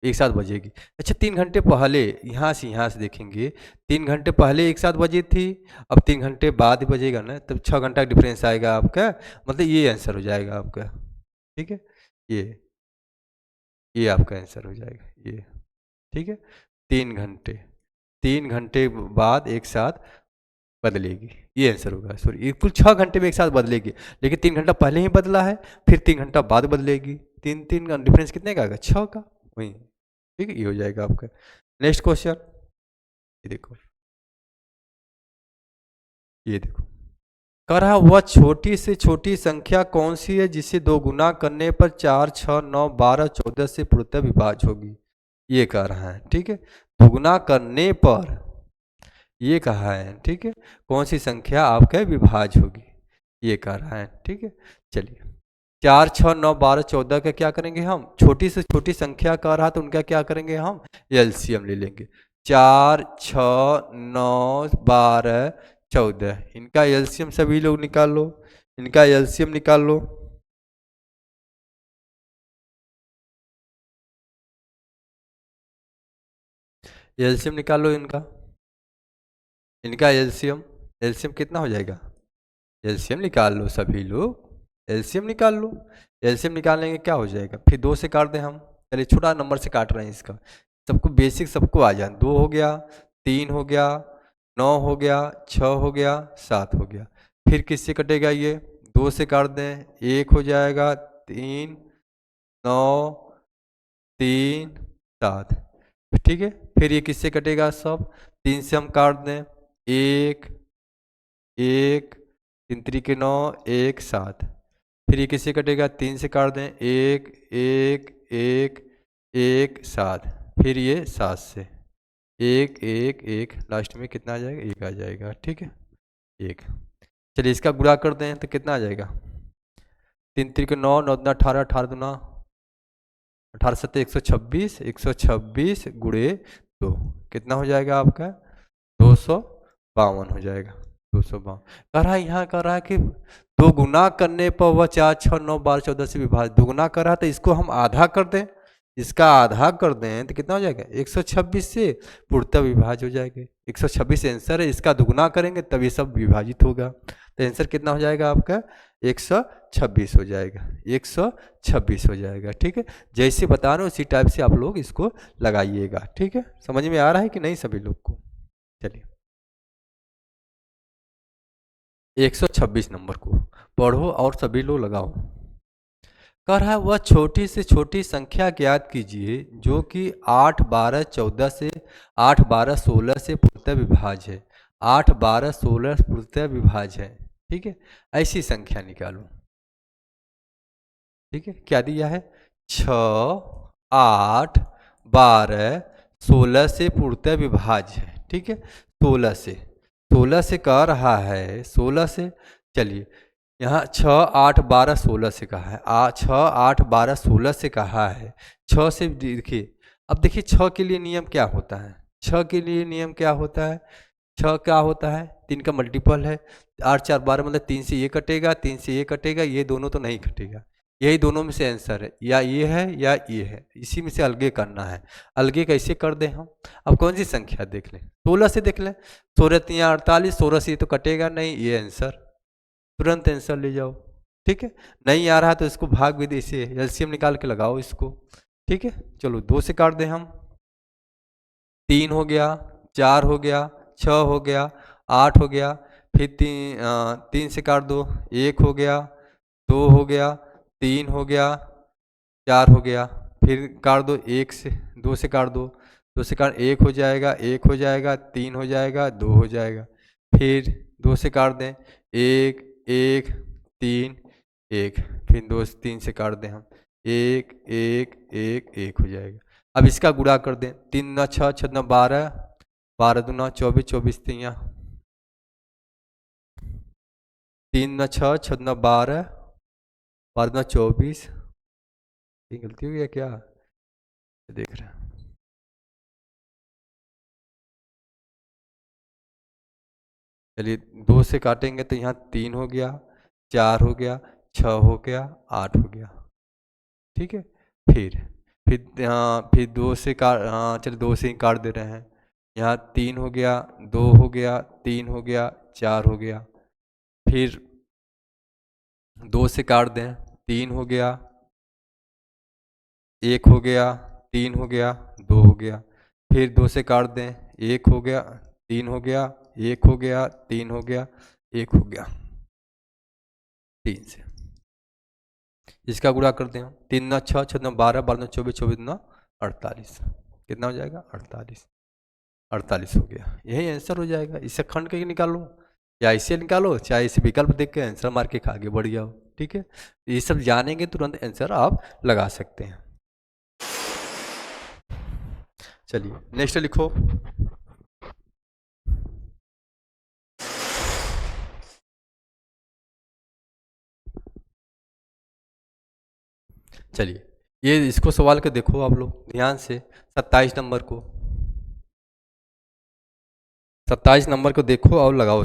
एक साथ बजेगी। अच्छा 3 घंटे पहले, यहाँ से देखेंगे, 3 घंटे पहले एक साथ बजी थी, अब 3 घंटे बाद ही बजेगा ना, तब 6 घंटा का डिफरेंस आएगा आपका, मतलब ये आंसर हो जाएगा आपका, ठीक है। ये ये आपका आंसर हो जाएगा ये, ठीक है। 3 घंटे 3 घंटे बाद एक साथ बदलेगी, ये आंसर होगा, सॉरी ये कुल 6 घंटे में एक साथ बदलेगी, लेकिन 3 घंटा पहले ही बदला है, फिर 3 घंटा बाद बदलेगी, तीन तीन का डिफरेंस कितने का आएगा, 6 का, वही, ठीक है, ये हो जाएगा आपका। नेक्स्ट क्वेश्चन, ये देखो, ये देखो कह रहा वह छोटी से छोटी संख्या कौन सी है जिसे 2 गुना करने पर 4 6 9 12 14 से पूर्णतः विभाज्य होगी, ये कह रहा है, ठीक है। दोगुना करने पर ये कहा है, ठीक है, कौन सी संख्या आपका विभाज्य होगी, ये कह रहा है, ठीक है। चलिए 4 6 9 12 14 का क्या करेंगे हम, छोटी से छोटी संख्या कह रहा तो उनका क्या करेंगे हम, एलसीएम ले लेंगे। 4, 6, 9, 12, 14। इनका एलसीएम सभी लोग निकाल लो, इनका एलसीएम निकाल लो। एलसीएम निकाल लो इनका, इनका एलसीएम, एलसीएम कितना हो जाएगा? एलसीएम निकाल लो सभी लोग, एलसीएम निकाल लो। एलसीएम निकालने के क्या हो जाएगा? फिर 2 से काट दें हम। चलिए छोटा नंबर से काट रहे हैं इसका, सबको बेसिक सबको आ जाए। 2 हो गया, 3 हो गया, 9 हो गया, 6 हो गया, 7 हो गया। फिर किससे कटेगा ये? 2 से काट दें, 1 हो जाएगा, 3, 9, 3, 7। ठीक है, फिर ये किससे कटेगा? सब 3 से हम काट दें, 1, 1, 3 3 9, 1, 7। फिर ये किससे कटेगा? 3 से काट दें, 1, 1, 1, 1, 7। फिर ये 7 से 1, 1, 1, लास्ट में कितना आ जाएगा? 1 आ जाएगा। ठीक है, 1। चलिए इसका गुणा कर दें तो कितना आ जाएगा? 3 3 9, 9 दूना 18, 18 दूना 18 7 126, 126 गुणे 2 कितना हो जाएगा आपका? 252 हो जाएगा। 252 कह रहा है, यहाँ कह रहा है कि दो गुना करने पर वह 4, 6, 9, 12, 14 से विभाजित। दुगुना कर रहा है तो इसको हम आधा कर दें, इसका आधा कर दें तो कितना हो जाएगा? 126 से पूर्णतः विभाज्य हो जाएगा। 126 आंसर है, इसका दुगुना करेंगे तब ये सब विभाजित होगा। तो आंसर कितना हो जाएगा आपका? 126 हो जाएगा, 126 हो जाएगा। ठीक है, जैसे बता रहे हो उसी टाइप से आप लोग इसको लगाइएगा। ठीक है, समझ में आ रहा है कि नहीं सभी लोग को? चलिए 126 नंबर को पढ़ो और सभी लोग लगाओ। कह रहा है वह छोटी से छोटी संख्या ज्ञात कीजिए जो कि 8, 12, 14 से 8, 12, 16 से पूर्णतः विभाज्य है। 8, 12, 16 पूर्णतः विभाज्य है। ठीक है, ऐसी संख्या निकालो। ठीक है, क्या दिया है? 6, 8, 12, 16 से पूर्णतः विभाज्य है। ठीक है, 16 से कह रहा है, 16 से। चलिए यहाँ 6, 8, 12, 16 से कहा है, 6, 8, 12, 16 से कहा है। 6 से देखिए, अब देखिए 6 के लिए नियम क्या होता है? 6 के लिए नियम क्या होता है? 6 क्या होता है? 3 का मल्टीपल है। 8, 4, 12 मतलब 3 से ये कटेगा, 3 से ये कटेगा, ये दोनों तो नहीं कटेगा। यही दोनों में से आंसर है, या ये है या ये है, इसी में से अलगे करना है। अलगे कैसे कर दें हम? अब कौन सी संख्या देख लें? 16 से देख लें। 16 3 48, 16 से ये तो कटेगा नहीं, ये आंसर, तुरंत आंसर ले जाओ। ठीक है, नहीं आ रहा तो इसको भाग विधि से एलसीएम निकाल के लगाओ इसको। ठीक है, चलो 2 से काट दें हम। 3 हो गया, 4 हो गया, 6 हो गया, 8 हो गया। फिर 3 से काट दो, 1 हो गया, 2 हो गया, 3 हो गया, 4 हो गया। फिर काट दो 1 से, 2 से काट दो, 2 से काट 1 हो जाएगा, 1 हो जाएगा, 3 हो जाएगा, 2 हो जाएगा। फिर 2 से काट दें, 1, 1, 3, 1। फिर 2 से 3 से काट दें हम, 1, 1, 1, 1 हो जाएगा। अब इसका गुणा कर दें, 3 दूना 6, 6 दूना 12, 12 दूना 24, 24 3 दूना 6, 6 दूना 12, 12 दूना 24। ये गलती हो गया क्या? देख रहे हैं, चलिए 2 से काटेंगे तो यहाँ 3 हो गया, 4 हो गया, 6 हो गया, 8 हो गया। ठीक है, फिर 2 से काट, हाँ चलिए 2 से ही काट दे रहे हैं। यहाँ 3 हो गया, 2 हो गया, 3 हो गया, 4 हो गया। फिर 2 से काट दें, 3 हो गया, 1 हो गया, 3 हो गया, 2 हो गया। फिर 2 से काट दें, 1 हो गया, 3 हो गया, 1 हो गया, 3 हो गया, 1 हो गया। 3 से इसका गुणा कर दें, 3 ना 6, 6 ना 12, 12 ना 24, 24 ना 48। कितना हो जाएगा? 48, 48 हो गया। यही आंसर हो जाएगा। इसे खंड के निकालो या इसे निकालो, चाहे इसे विकल्प देख के आंसर मार के आगे बढ़ जाओ। ठीक है, ये सब जानेंगे तुरंत आंसर आप लगा सकते हैं। चलिए नेक्स्ट लिखो। चलिए ये इसको सवाल के देखो आप लोग ध्यान से, 27 नंबर को। 27 नंबर को देखो और लगाओ।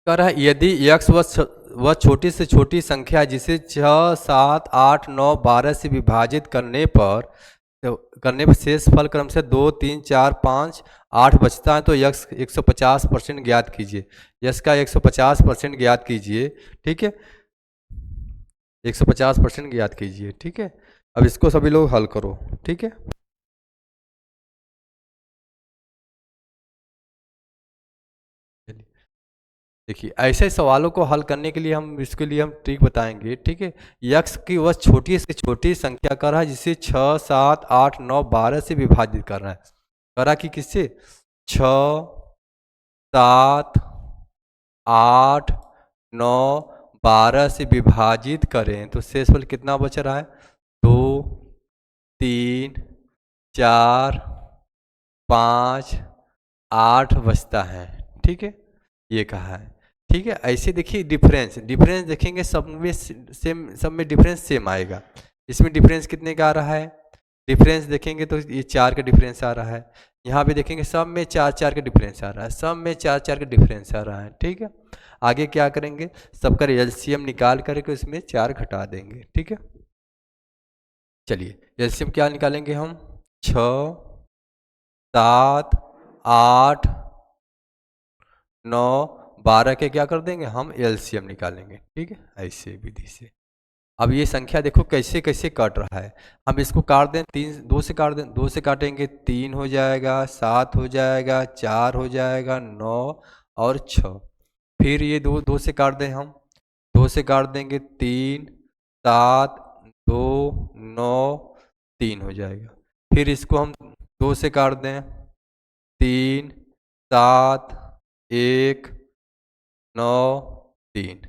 कह रहा है यदि x वह छोटी से छोटी संख्या है जिसे 6, 7, 8, 9, 12 से विभाजित करने पर शेष फल क्रम से 2, 3, 4, 5, 8 बचता है तो यक्स 150% ज्ञात कीजिए। यक्स का 150% ज्ञात कीजिए। ठीक है, 150% ज्ञात कीजिए। ठीक है, अब इसको सभी लोग हल करो। ठीक है, देखिए ऐसे सवालों को हल करने के लिए इसके लिए हम ट्रिक बताएंगे। ठीक है, यक्स की वह छोटी से छोटी संख्या कर रहा है जिसे 6, 7, 8, 9, 12 से विभाजित कर रहा है। कर रहा कि किससे? 6, 7, 8, 9, 12 से विभाजित करें तो शेषफल कितना बच रहा है? 2, 3, 4, 5, 8 बचता है। ठीक है, ये कहा है। ठीक है, ऐसे देखिए डिफरेंस देखेंगे सब में सेम, सब में डिफरेंस सेम आएगा। इसमें डिफरेंस कितने का आ रहा है? डिफरेंस देखेंगे तो ये 4 का डिफरेंस आ रहा है। यहाँ पे देखेंगे सब में 4 4 का डिफरेंस आ रहा है, सब में 4 4 का डिफरेंस आ रहा है। ठीक है, आगे क्या करेंगे? सबका एलसीएम निकाल करके उसमें 4 घटा देंगे। ठीक है, चलिए एलसीएम क्या निकालेंगे हम? 6, 7, 8, 9, 12 के क्या कर देंगे हम? एलसीएम निकालेंगे। ठीक है, ऐसे विधि से। अब ये संख्या देखो कैसे कैसे कट रहा है। हम इसको काट दें, 2 से काट दें, 2 से काटेंगे 3 हो जाएगा, 7 हो जाएगा, 4 हो जाएगा, 9 और 6। फिर ये 2 से काट दें हम, 2 से काट देंगे 3, 7, 2, 9, 3 हो जाएगा। फिर इसको हम 2 से काट दें, 3, 7, 1, 9, 3।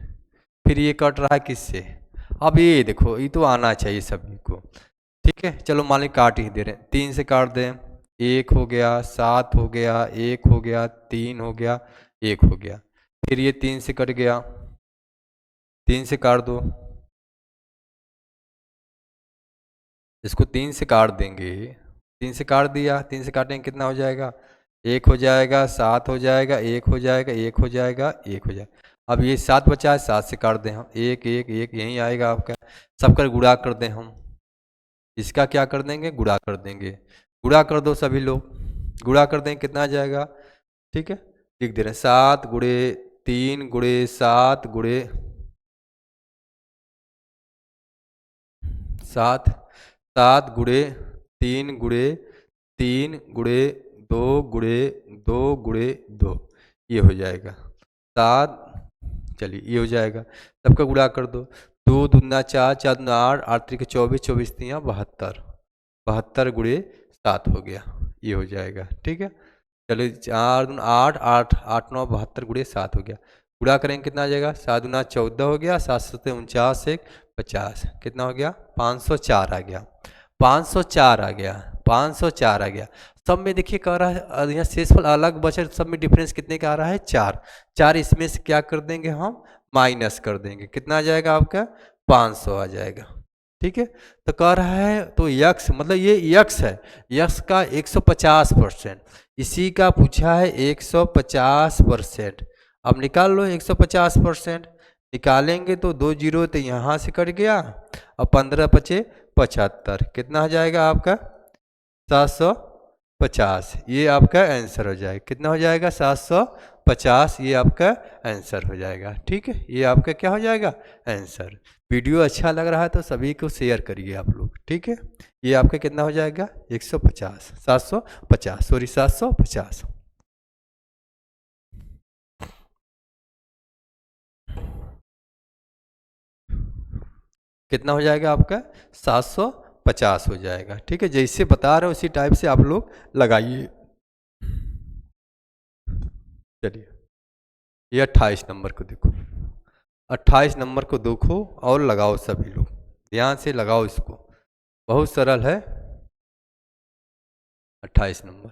फिर ये कट रहा है किससे? अब ये देखो, ये तो आना चाहिए सभी को। ठीक है, चलो मान ली काट ही दे रहे हैं, 3 से काट दें, 1 हो गया, 7 हो गया, 1 हो गया, 3 हो गया, 1 हो गया। फिर ये 3 से कट गया, 3 से काट दो, इसको 3 से काट देंगे, 3 से काट दिया, 3 से काटेंगे कितना हो जाएगा? 1 हो जाएगा, 7 हो जाएगा, 1 हो जाएगा, 1 हो जाएगा, 1 हो जाएगा। अब ये 7 बचा है, 7 से काट दें हम, 1 1 1 यहीं आएगा आपका। सबका गुणा कर दें हम, इसका क्या कर देंगे? गुणा कर देंगे। गुणा कर दो सभी लोग, गुणा कर देंगे कितना आ जाएगा? ठीक है, लिख दे रहे हैं 7 गुणे 3 गुणे 7 गुणे 7, 7 गुणे 3 गुणे 3 गुणे 2 गुणे 2 गुणे 2, ये हो जाएगा 7। चलिए ये हो जाएगा, सबका गुणा कर दो, 2 दूना 4, 4 दूना 8, 8 त्रिक 24, 24 तियाँ 72, 72 गुणे 7 हो गया, ये हो जाएगा। ठीक है, चलिए 4 दूना 8, 8 8 9 72 गुणे 7 हो गया। गुणा करेंगे कितना आ जाएगा? 7 दूना 14 हो गया, 7 सत्ते 49, 1 50, कितना हो गया? 504 आ गया, 504 आ गया, 504 आ गया। सब में देखिए कह रहा है यहाँ शेषफल अलग बचे, सब में डिफरेंस कितने का आ रहा है? 4 4। इसमें से क्या कर देंगे हम? माइनस कर देंगे, कितना आ जाएगा आपका? 500 आ जाएगा। ठीक है, तो कह रहा है तो यक्स मतलब ये यक्स है, यक्स का 150%, इसी का पूछा है 150%। अब निकाल लो 150%, निकालेंगे तो 2 जीरो तो यहाँ से कट गया और 15 पचे 75, कितना हो जाएगा आपका? 750। ये आपका आंसर हो जाएगा, कितना हो जाएगा? 750, ये आपका आंसर हो जाएगा। ठीक है, ये आपका क्या हो जाएगा? आंसर। वीडियो अच्छा लग रहा है तो सभी को शेयर करिए आप लोग। ठीक है, ये आपका कितना हो जाएगा? 150, 750, सॉरी 750। कितना हो जाएगा आपका? 750 हो जाएगा। ठीक है, जैसे बता रहे हो उसी टाइप से आप लोग लगाइए। चलिए ये 28 नंबर को देखो, 28 नंबर को देखो और लगाओ सभी लोग, ध्यान से लगाओ इसको, बहुत सरल है। 28 नंबर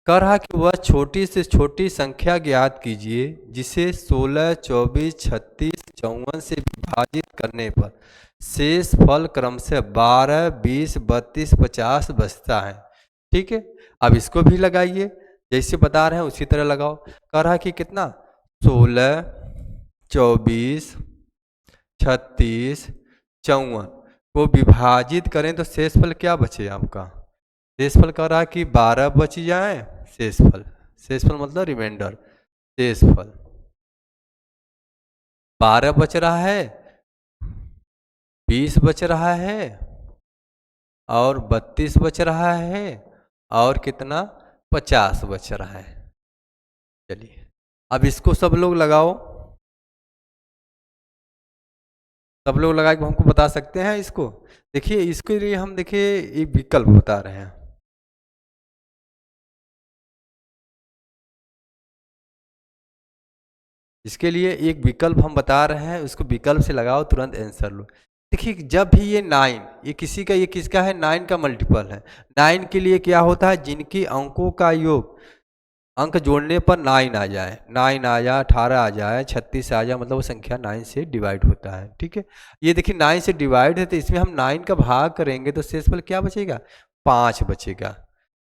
कह रहा कि वह छोटी से छोटी संख्या ज्ञात कीजिए जिसे 16, 24, 36, 54 से विभाजित करने पर शेष फल क्रमशः 12, 20, 32, 50 बचता है। ठीक है, अब इसको भी लगाइए, जैसे बता रहे हैं उसी तरह लगाओ। कह रहा कि कितना 16, 24, 36, 54 को विभाजित करें तो शेषफल क्या बचे आपका। शेषफल कह रहा है कि 12 बच जाए, शेषफल, शेषफल मतलब रिमाइंडर, शेषफल 12 बच रहा है, 20 बच रहा है और 32 बच रहा है और कितना 50 बच रहा है। चलिए अब इसको सब लोग लगाओ, सब लोग लगा के हमको बता सकते हैं इसको। देखिए इसके लिए हम देखिए एक विकल्प बता रहे हैं। इसके लिए एक विकल्प हम बता रहे हैं, उसको विकल्प से लगाओ तुरंत आंसर लो। देखिए जब भी ये 9, ये किसी का, ये किसका है 9 का मल्टीपल है। 9 के लिए क्या होता है, जिनकी अंकों का योग अंक जोड़ने पर 9 आ जाए, 9 आ जाए, 18 आ जाए, 36 आ जाए, मतलब वो संख्या 9 से डिवाइड होता है। ठीक है, ये देखिए 9 से डिवाइड है तो इसमें हम 9 का भाग करेंगे तो शेषफल क्या बचेगा, 5 बचेगा।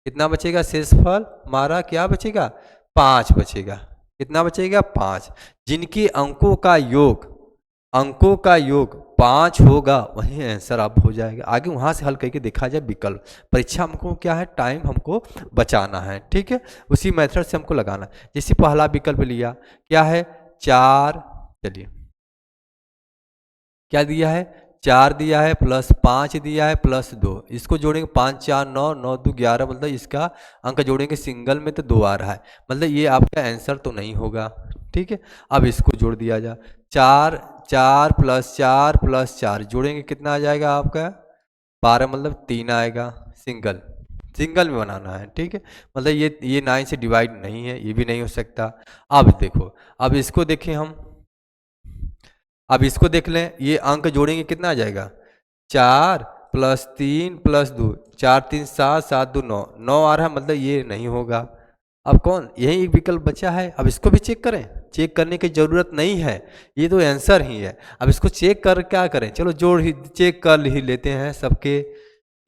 कितना बचेगा शेषफल हमारा, क्या बचेगा 5 बचेगा। कितना बचेगा 5। जिनकी अंकों का योग, अंकों का योग 5 होगा वही आंसर आप हो जाएगा। आगे वहाँ से हल करके देखा जाए विकल्प। परीक्षा हमको क्या है, टाइम हमको बचाना है। ठीक है, उसी मेथड से हमको लगाना है। जैसे पहला विकल्प लिया, क्या है 4, चलिए क्या दिया है 4 दिया है, प्लस 5 दिया है, प्लस 2, इसको जोड़ेंगे 5 4 9, 9 2 11, मतलब इसका अंक जोड़ेंगे सिंगल में तो 2 आ रहा है, मतलब ये आपका आंसर तो नहीं होगा। ठीक है, अब इसको जोड़ दिया जाए, 4 4 प्लस 4 प्लस 4 जोड़ेंगे कितना आ जाएगा आपका 12, मतलब 3 आएगा। सिंगल, सिंगल में बनाना है। ठीक है, मतलब ये 9 से डिवाइड नहीं है, ये भी नहीं हो सकता। अब देखो, अब इसको देखें हम, अब इसको देख लें, ये अंक जोड़ेंगे कितना आ जाएगा 4 प्लस 3 प्लस 2, 4 3 7, 7 2 9, 9 आ रहा है, मतलब ये नहीं होगा। अब कौन, यही एक विकल्प बचा है। अब इसको भी चेक करें, चेक करने की ज़रूरत नहीं है, ये तो आंसर ही है। अब इसको चेक कर क्या करें, चलो जोड़ ही चेक कर ही लेते हैं सबके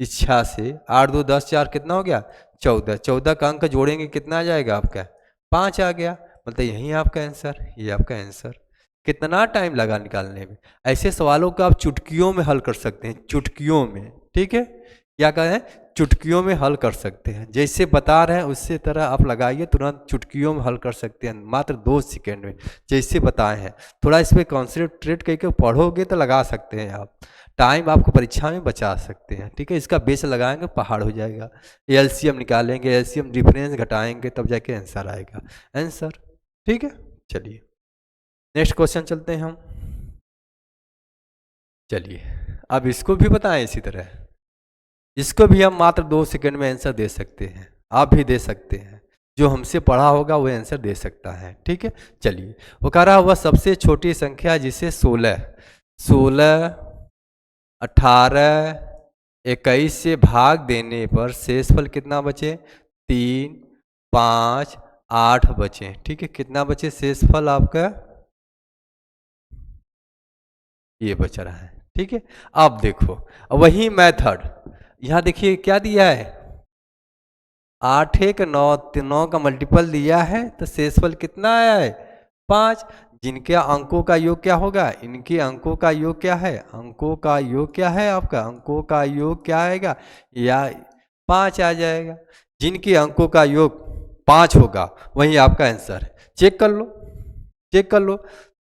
इच्छा से। 8 2 10, 4 कितना हो गया 14, 14 का अंक जोड़ेंगे कितना आ जाएगा आपका 5 आ गया, मतलब यही आपका आंसर, ये आपका आंसर। कितना टाइम लगा निकालने में। ऐसे सवालों को आप चुटकियों में हल कर सकते हैं, चुटकियों में। ठीक है, क्या कहें, चुटकियों में हल कर सकते हैं। जैसे बता रहे हैं उसी तरह आप लगाइए, तुरंत चुटकियों में हल कर सकते हैं, मात्र 2 सेकेंड में, जैसे बताए हैं। थोड़ा इस पर कॉन्सेंट्रेट करके पढ़ोगे तो लगा सकते हैं आप, टाइम आपको परीक्षा में बचा सकते हैं। ठीक है, इसका बेस लगाएंगे पहाड़ हो जाएगा। एलसीएम निकालेंगे, एलसीएम डिफरेंस घटाएंगे, तब जाके आंसर आएगा, आंसर। ठीक है, चलिए नेक्स्ट क्वेश्चन चलते हैं हम। चलिए अब इसको भी बताएं इसी तरह, इसको भी हम मात्र 2 सेकंड में आंसर दे सकते हैं, आप भी दे सकते हैं। जो हमसे पढ़ा होगा वो आंसर दे सकता है। ठीक है, चलिए वो कह रहा वह सबसे छोटी संख्या जिसे 16, 16, 18, 21 से भाग देने पर शेषफल कितना बचे 3, 5, 8 बचे। ठीक है, कितना बचे शेषफल आपका, ये बच रहा है। ठीक है, अब देखो वही मेथड, यहाँ देखिए क्या दिया है 8 1 9, 9 का मल्टीपल दिया है तो शेषफल कितना आया है 5। जिनके अंकों का योग क्या होगा, इनके अंकों का योग क्या है, अंकों का योग क्या है आपका, अंकों का योग क्या आएगा, या 5 आ जाएगा। जिनके अंकों का योग 5 होगा वही आपका आंसर है। चेक कर लो, चेक कर लो।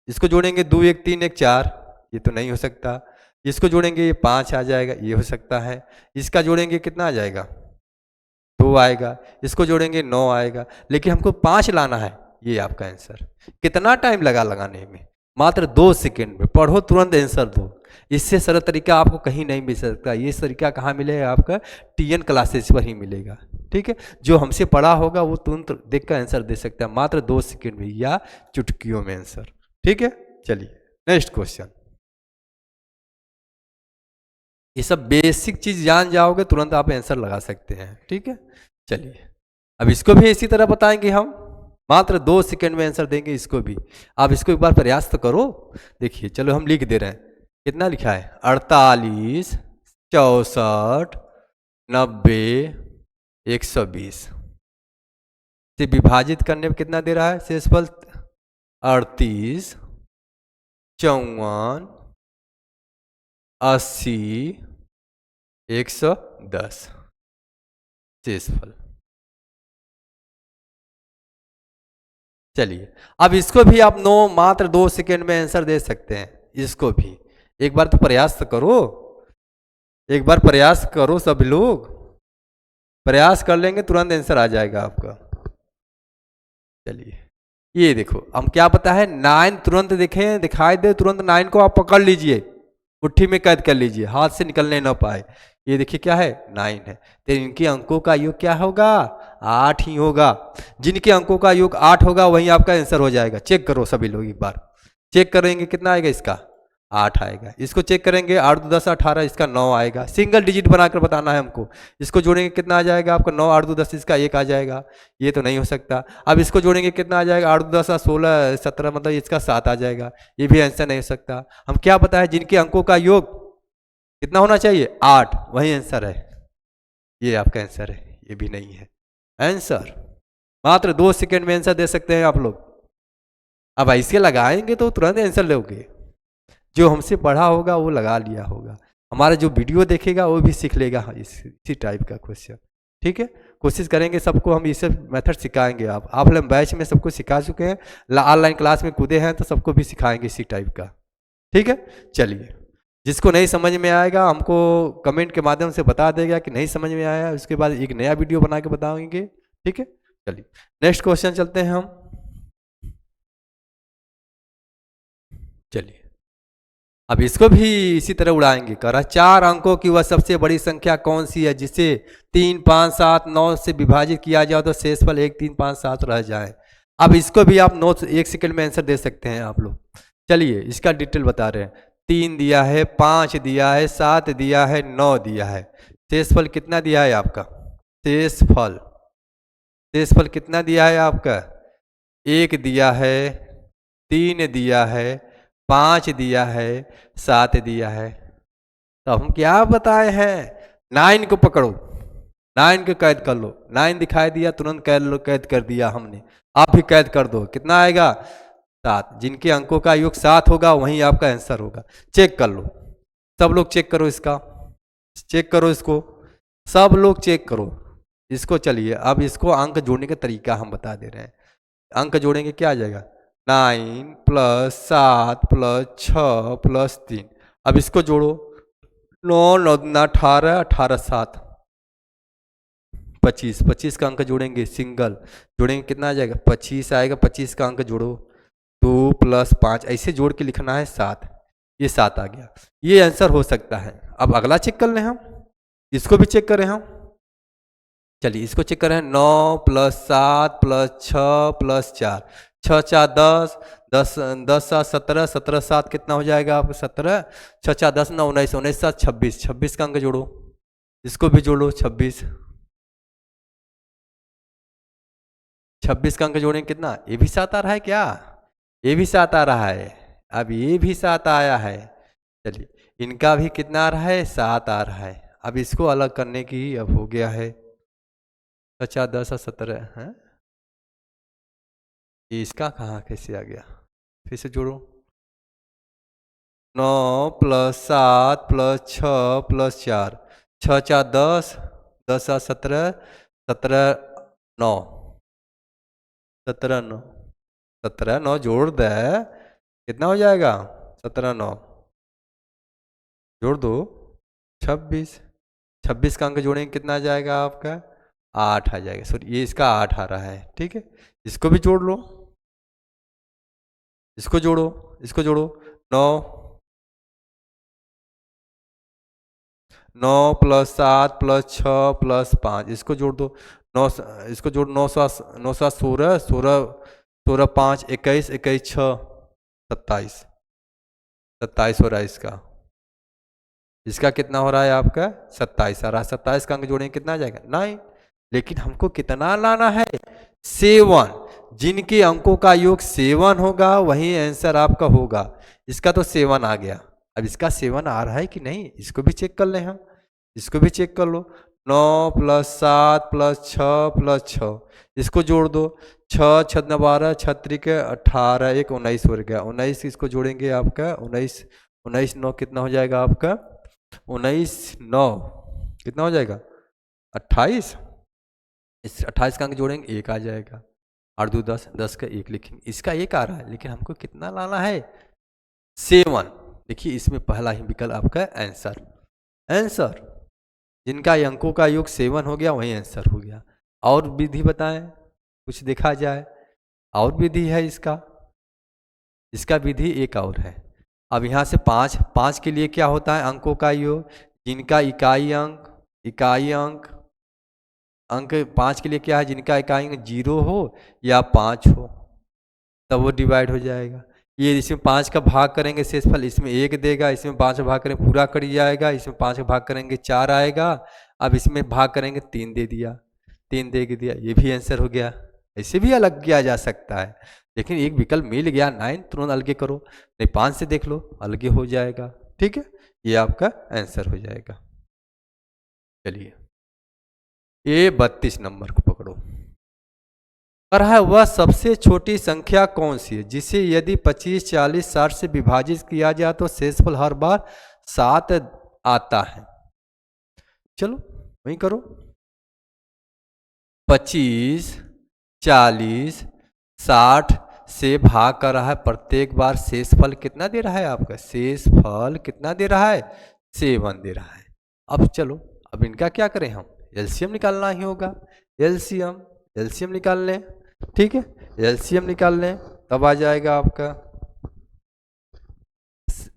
इसको जोड़ेंगे 2 1 3 1 4, ये तो नहीं हो सकता। इसको जोड़ेंगे ये 5 आ जाएगा, ये हो सकता है। इसका जोड़ेंगे कितना आ जाएगा 2 आएगा, इसको जोड़ेंगे 9 आएगा, लेकिन हमको 5 लाना है, ये आपका आंसर। कितना टाइम लगा लगाने में, मात्र 2 सेकेंड में। पढ़ो तुरंत आंसर दो, इससे सरल तरीका आपको कहीं नहीं मिल सकता। ये तरीका कहाँ मिलेगा आपका, टीएन क्लासेस पर ही मिलेगा। ठीक है, जो हमसे पढ़ा होगा वो तुरंत देख कर आंसर दे सकता है, मात्र 2 सेकेंड में या चुटकियों में आंसर। ठीक है, चलिए नेक्स्ट क्वेश्चन। ये सब बेसिक चीज जान जाओगे तुरंत आप आंसर लगा सकते हैं। ठीक है, चलिए अब इसको भी इसी तरह बताएंगे हम, मात्र 2 सेकंड में आंसर देंगे इसको भी। आप इसको एक बार प्रयास तो करो। देखिए चलो हम लिख दे रहे हैं, कितना लिखा है 48 64 90 120 से विभाजित करने में कितना दे रहा है शेषफल 38 54 80 110 शेषफल। चलिए अब इसको भी आप मात्र 2 सेकंड में आंसर दे सकते हैं। इसको भी एक बार तो प्रयास तो करो, एक बार प्रयास करो, सभी लोग प्रयास कर लेंगे तुरंत आंसर आ जाएगा आपका। चलिए ये देखो हम क्या पता है 9 तुरंत देखें दिखाई दे तुरंत 9 को आप पकड़ लीजिए, मुट्ठी में कैद कर लीजिए, हाथ से निकलने ना पाए। ये देखिए क्या है 9 है, तो इनके अंकों का योग क्या होगा 8 ही होगा। जिनके अंकों का योग 8 होगा वही आपका आंसर हो जाएगा। चेक करो सभी लोग एक बार, चेक करेंगे कितना आएगा इसका 8 आएगा। इसको चेक करेंगे 8 2 10 18 इसका 9 आएगा। सिंगल डिजिट बनाकर बताना है हमको। इसको जोड़ेंगे कितना आ जाएगा आपका 9 8 2 10 इसका 1 आ जाएगा। ये तो नहीं हो सकता। अब इसको जोड़ेंगे कितना आ जाएगा 8 2 10 16 17 मतलब इसका 7 आ जाएगा। ये भी आंसर नहीं हो सकता। हम क्या बताएं जिनके अंकों का योग कितना होना चाहिए 8 वही आंसर है। ये आपका आंसर है, ये भी नहीं है आंसर। मात्र 2 सेकंड में आंसर दे सकते हैं आप लोग। अब ऐसे लगाएंगे तो तुरंत आंसर लोगे। जो हमसे पढ़ा होगा वो लगा लिया होगा, हमारा जो वीडियो देखेगा वो भी सीख लेगा इसी टाइप का क्वेश्चन। ठीक है, कोशिश करेंगे सबको हम इसे मेथड सिखाएंगे। आप ऑफलाइन बैच में सबको सिखा चुके हैं, ऑनलाइन क्लास में कूदे हैं तो सबको भी सिखाएंगे इसी टाइप का। ठीक है, चलिए जिसको नहीं समझ में आएगा हमको कमेंट के माध्यम से बता देगा कि नहीं समझ में आया, उसके बाद एक नया वीडियो बना के बताएंगे। ठीक है, चलिए नेक्स्ट क्वेश्चन चलते हैं हम। चलिए अब इसको भी इसी तरह उड़ाएंगे। कह रहा 4 अंकों की वह सबसे बड़ी संख्या कौन सी है जिसे 3 5 7 9 से विभाजित किया जाए तो शेषफल 1 3 5 7 रह जाए। अब इसको भी आप 9 1 सेकंड में आंसर दे सकते हैं आप लोग। चलिए इसका डिटेल बता रहे हैं। 3 दिया है, 5 दिया है, 7 दिया है, 9 दिया है। शेषफल कितना दिया है आपका शेषफल, शेषफल कितना दिया है आपका 1 दिया है, 3 दिया है, 5 दिया है, 7 दिया है। तो हम क्या बताए हैं 9 को पकड़ो, 9 को कैद कर लो। 9 दिखाई दिया तुरंत कैद लो, कैद कर दिया हमने। आप भी कैद कर दो। कितना आएगा 7। जिनके अंकों का योग 7 होगा वही आपका आंसर होगा। चेक कर लो सब लोग, चेक करो इसका, चेक करो इसको सब लोग चेक करो इसको। चलिए अब इसको अंक जोड़ने का तरीका हम बता दे रहे हैं। अंक जोड़ेंगे क्या आ जाएगा 9 + 7 + 6 + 3। अब इसको जोड़ो 9 9 18 18 7 25। 25 का अंक जोड़ेंगे सिंगल, जोड़ेंगे कितना आ जाएगा 25 आएगा। 25 का अंक जोड़ो 2 + 5 ऐसे जोड़ के लिखना है 7। ये 7 आ गया, ये आंसर हो सकता है। अब अगला चेक कर लें हम, इसको भी चेक करें हम। चलिए इसको चेक करें 9 + 7 + 6 + 4 6 4 10 10 10 7 17 17 7 कितना हो जाएगा आपको 17 6 4 10 9 19 19 7 26 26 का अंक जोड़ो, इसको भी जोड़ो 26 26 का अंक जोड़ेंगे कितना ये भी 7 आ रहा है क्या, ये भी 7 आ रहा है। अब ये भी 7 आया है। चलिए इनका भी कितना आ रहा है 7 आ रहा है। अब इसको अलग करने की अब हो गया है 4 10 17 है। इसका कहाँ कैसे आ गया, फिर से जोड़ो 9 + 7 + 6 + 4 6 4 10 10 7 17 17 9 17 9 17 9 जोड़ दे कितना हो जाएगा 17 9 जोड़ दो 26 26 का अंक जोड़ेंगे कितना आ जाएगा आपका 8 आ जाएगा। सॉरी ये इसका 8 आ रहा है। ठीक है, इसको भी जोड़ लो, इसको जोड़ो, इसको जोड़ो 9 9 + 7 + 6 + 5 इसको जोड़ दो 9 इसको जोड़ 9 7 9 7 16 16 16 5 21 21 6 27 27 हो रहा है इसका। इसका कितना हो रहा है आपका 27 आ रहा है। 27 का अंक जोड़ेंगे कितना आ जाएगा 9। लेकिन हमको कितना लाना है, 7। जिनके अंकों का योग 7 होगा वही आंसर आपका होगा। इसका तो 7 आ गया, अब इसका 7 आ रहा है कि नहीं इसको भी चेक कर लें हम, इसको भी चेक कर लो। 9 + 7 + 6 + 6, इसको जोड़ दो। 6 × 6 = 12, 6 × 3 = 18, 1 19 हो गया। 19 इसको जोड़ेंगे आपका 19 19 9 कितना हो जाएगा आपका, 19 9 कितना हो जाएगा 28। इस 28 का अंक जोड़ेंगे 1 आ जाएगा, 8 2 10, 10 का 1 लिखेंगे। इसका 1 आ रहा है, लेकिन हमको कितना लाना है, 7। देखिए इसमें पहला ही विकल्प आपका आंसर। आंसर जिनका अंकों का योग 7 हो गया वही आंसर हो गया। और विधि बताएं, कुछ देखा जाए, और विधि है इसका, इसका विधि एक और है। अब यहाँ से 5 के लिए क्या होता है, अंकों का योग, जिनका इकाई अंक अंक 5 के लिए क्या है, जिनका इकाई अंक 0 हो या 5 हो तब वो डिवाइड हो जाएगा। ये इसमें 5 का भाग करेंगे शेषफल इसमें 1 देगा, इसमें 5 का भाग करेंगे पूरा कट जाएगा, इसमें 5 का भाग करेंगे 4 आएगा। अब इसमें भाग करेंगे 3 दे दिया, 3 दे के दिया, ये भी आंसर हो गया। ऐसे भी अलग किया जा सकता है, लेकिन एक विकल्प मिल गया 9, तुरंत अलगे करो, नहीं 5 से देख लो अलगे हो जाएगा। ठीक है, ये आपका आंसर हो जाएगा। चलिए ये 32 नंबर को पकड़ो। कर है वह सबसे छोटी संख्या कौन सी है जिसे यदि 25 40 60 से विभाजित किया जाए तो शेषफल हर बार 7 आता है। चलो वही करो, 25 40 60 से भाग कर रहा है, प्रत्येक बार शेषफल कितना दे रहा है आपका, शेषफल कितना दे रहा है, 7 दे रहा है। अब चलो अब इनका क्या करें हम, एलसीएम निकालना ही होगा। एलसीएम निकाल लें, ठीक है, एलसीएम निकाल लें तब आ जाएगा आपका,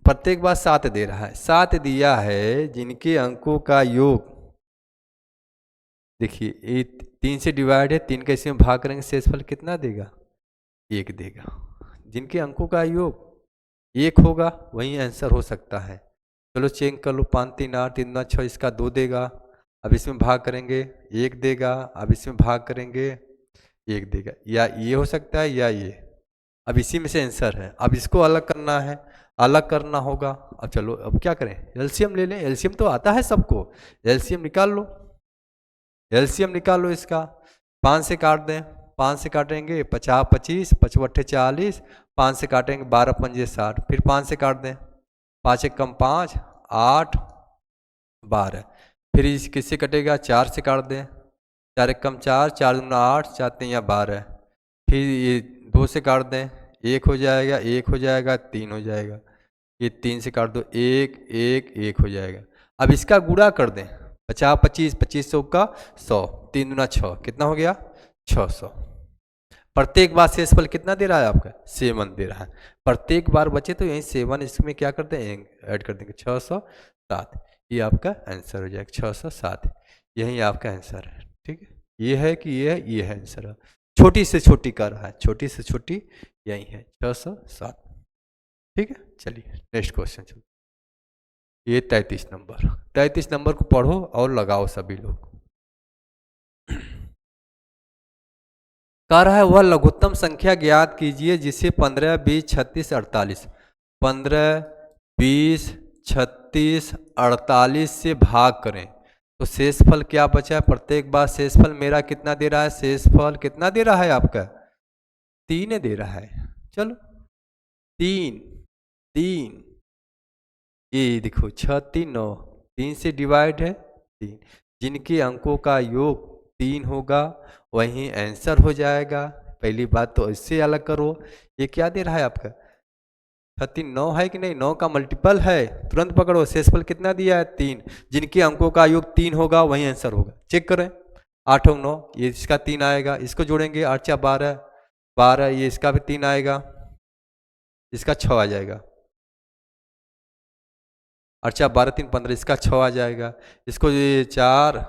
प्रत्येक बार 7 दे रहा है, 7 दिया है, जिनके अंकों का योग देखिए ये 3 से डिवाइड है, 3 का इसमें भाग करेंगे शेषफल कितना देगा, 1 देगा। जिनके अंकों का योग 1 होगा वही आंसर हो सकता है। चलो चेक कर लो, 5 3 8 3 9 6, इसका 2 देगा। अब इसमें भाग करेंगे 1 देगा, अब इसमें भाग करेंगे 1 देगा, या ये हो सकता है या ये। अब इसी में से आंसर है, अब इसको अलग करना है, अलग करना होगा। अब चलो अब क्या करें, एलसीएम ले लें, एलसीएम तो आता है सबको, एलसीएम निकाल लो, एलसीएम निकाल लो इसका। 5 से काट दें, 5 से काटेंगे 50 25 55 40, 5 से काटेंगे 12 पंजे 60, फिर 5 से काट दें, 5 1 कम 5 8 12, फिर इस किससे कटेगा, 4 से काट दें, 4 1 कम 4 4 दूना 8 4 3 12, फिर ये 2 से काट दें, 1 हो जाएगा 1 हो जाएगा 3 हो जाएगा, ये 3 से काट दो 1 1 1 हो जाएगा। अब इसका गुणा कर दें, 50 25 25 100 का 100, 3 दूना 6 कितना हो गया 600। प्रत्येक बार शेषफल कितना दे रहा है आपका, 7 दे रहा है। प्रत्येक बार बचे तो यही 7 इसमें क्या करते हैं ऐड कर देंगे, 607, ये आपका आंसर हो जाएगा 607, यही आपका आंसर है। ठीक है, ये है कि ये है आंसर, छोटी से छोटी कर रहा है, छोटी से छोटी यही है 607। ठीक है, चलिए नेक्स्ट क्वेश्चन चलो, ये 33 नंबर, 33 नंबर को पढ़ो और लगाओ सभी लोग। कह रहा है वह लघुत्तम संख्या ज्ञात कीजिए जिसे 15 20 36 48 15 20 36 48 से भाग करें तो शेषफल क्या बचा है। प्रत्येक बार शेषफल मेरा कितना दे रहा है, शेषफल कितना दे रहा है आपका, 3 दे रहा है। चलो 3 3, ये देखो 6 3 9, 3 से डिवाइड है 3, जिनके अंकों का योग 3 होगा वही आंसर हो जाएगा। पहली बात तो इससे अलग करो, ये क्या दे रहा है आपका 3 9 है कि नहीं, 9 का मल्टीपल है, तुरंत पकड़ो, शेषफल कितना दिया है 3, जिनके अंकों का योग 3 होगा वही आंसर होगा। चेक करें 8 9, ये इसका 3 आएगा, इसको जोड़ेंगे 8 4 12 12, ये इसका भी 3 आएगा, इसका 6 आ जाएगा, 8 4 12 3 15, इसका 6 आ जाएगा। इसको ये 4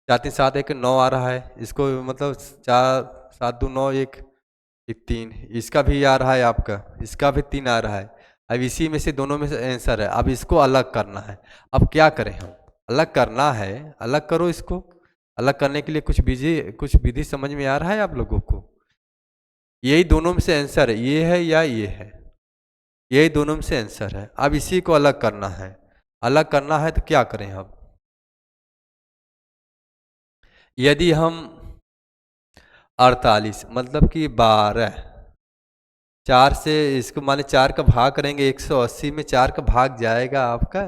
4 3 7 1 9 आ रहा है, इसको मतलब 4 7 2 9 1 3, इसका भी आ रहा है आपका, इसका भी 3 आ रहा है। अब इसी में से दोनों में से आंसर है, अब इसको अलग करना है। अब क्या करें हम, अलग करना है, अलग करो इसको, अलग करने के लिए कुछ विधि समझ में आ रहा है आप लोगों को? यही दोनों में से आंसर है, ये है या ये है, यही दोनों में से आंसर है। अब इसी को अलग करना है, अलग करना है तो क्या करें अब? यदि हम 48 मतलब कि 12, 4 से इसको माने 4 का भाग करेंगे, 180 में 4 का भाग जाएगा आपका?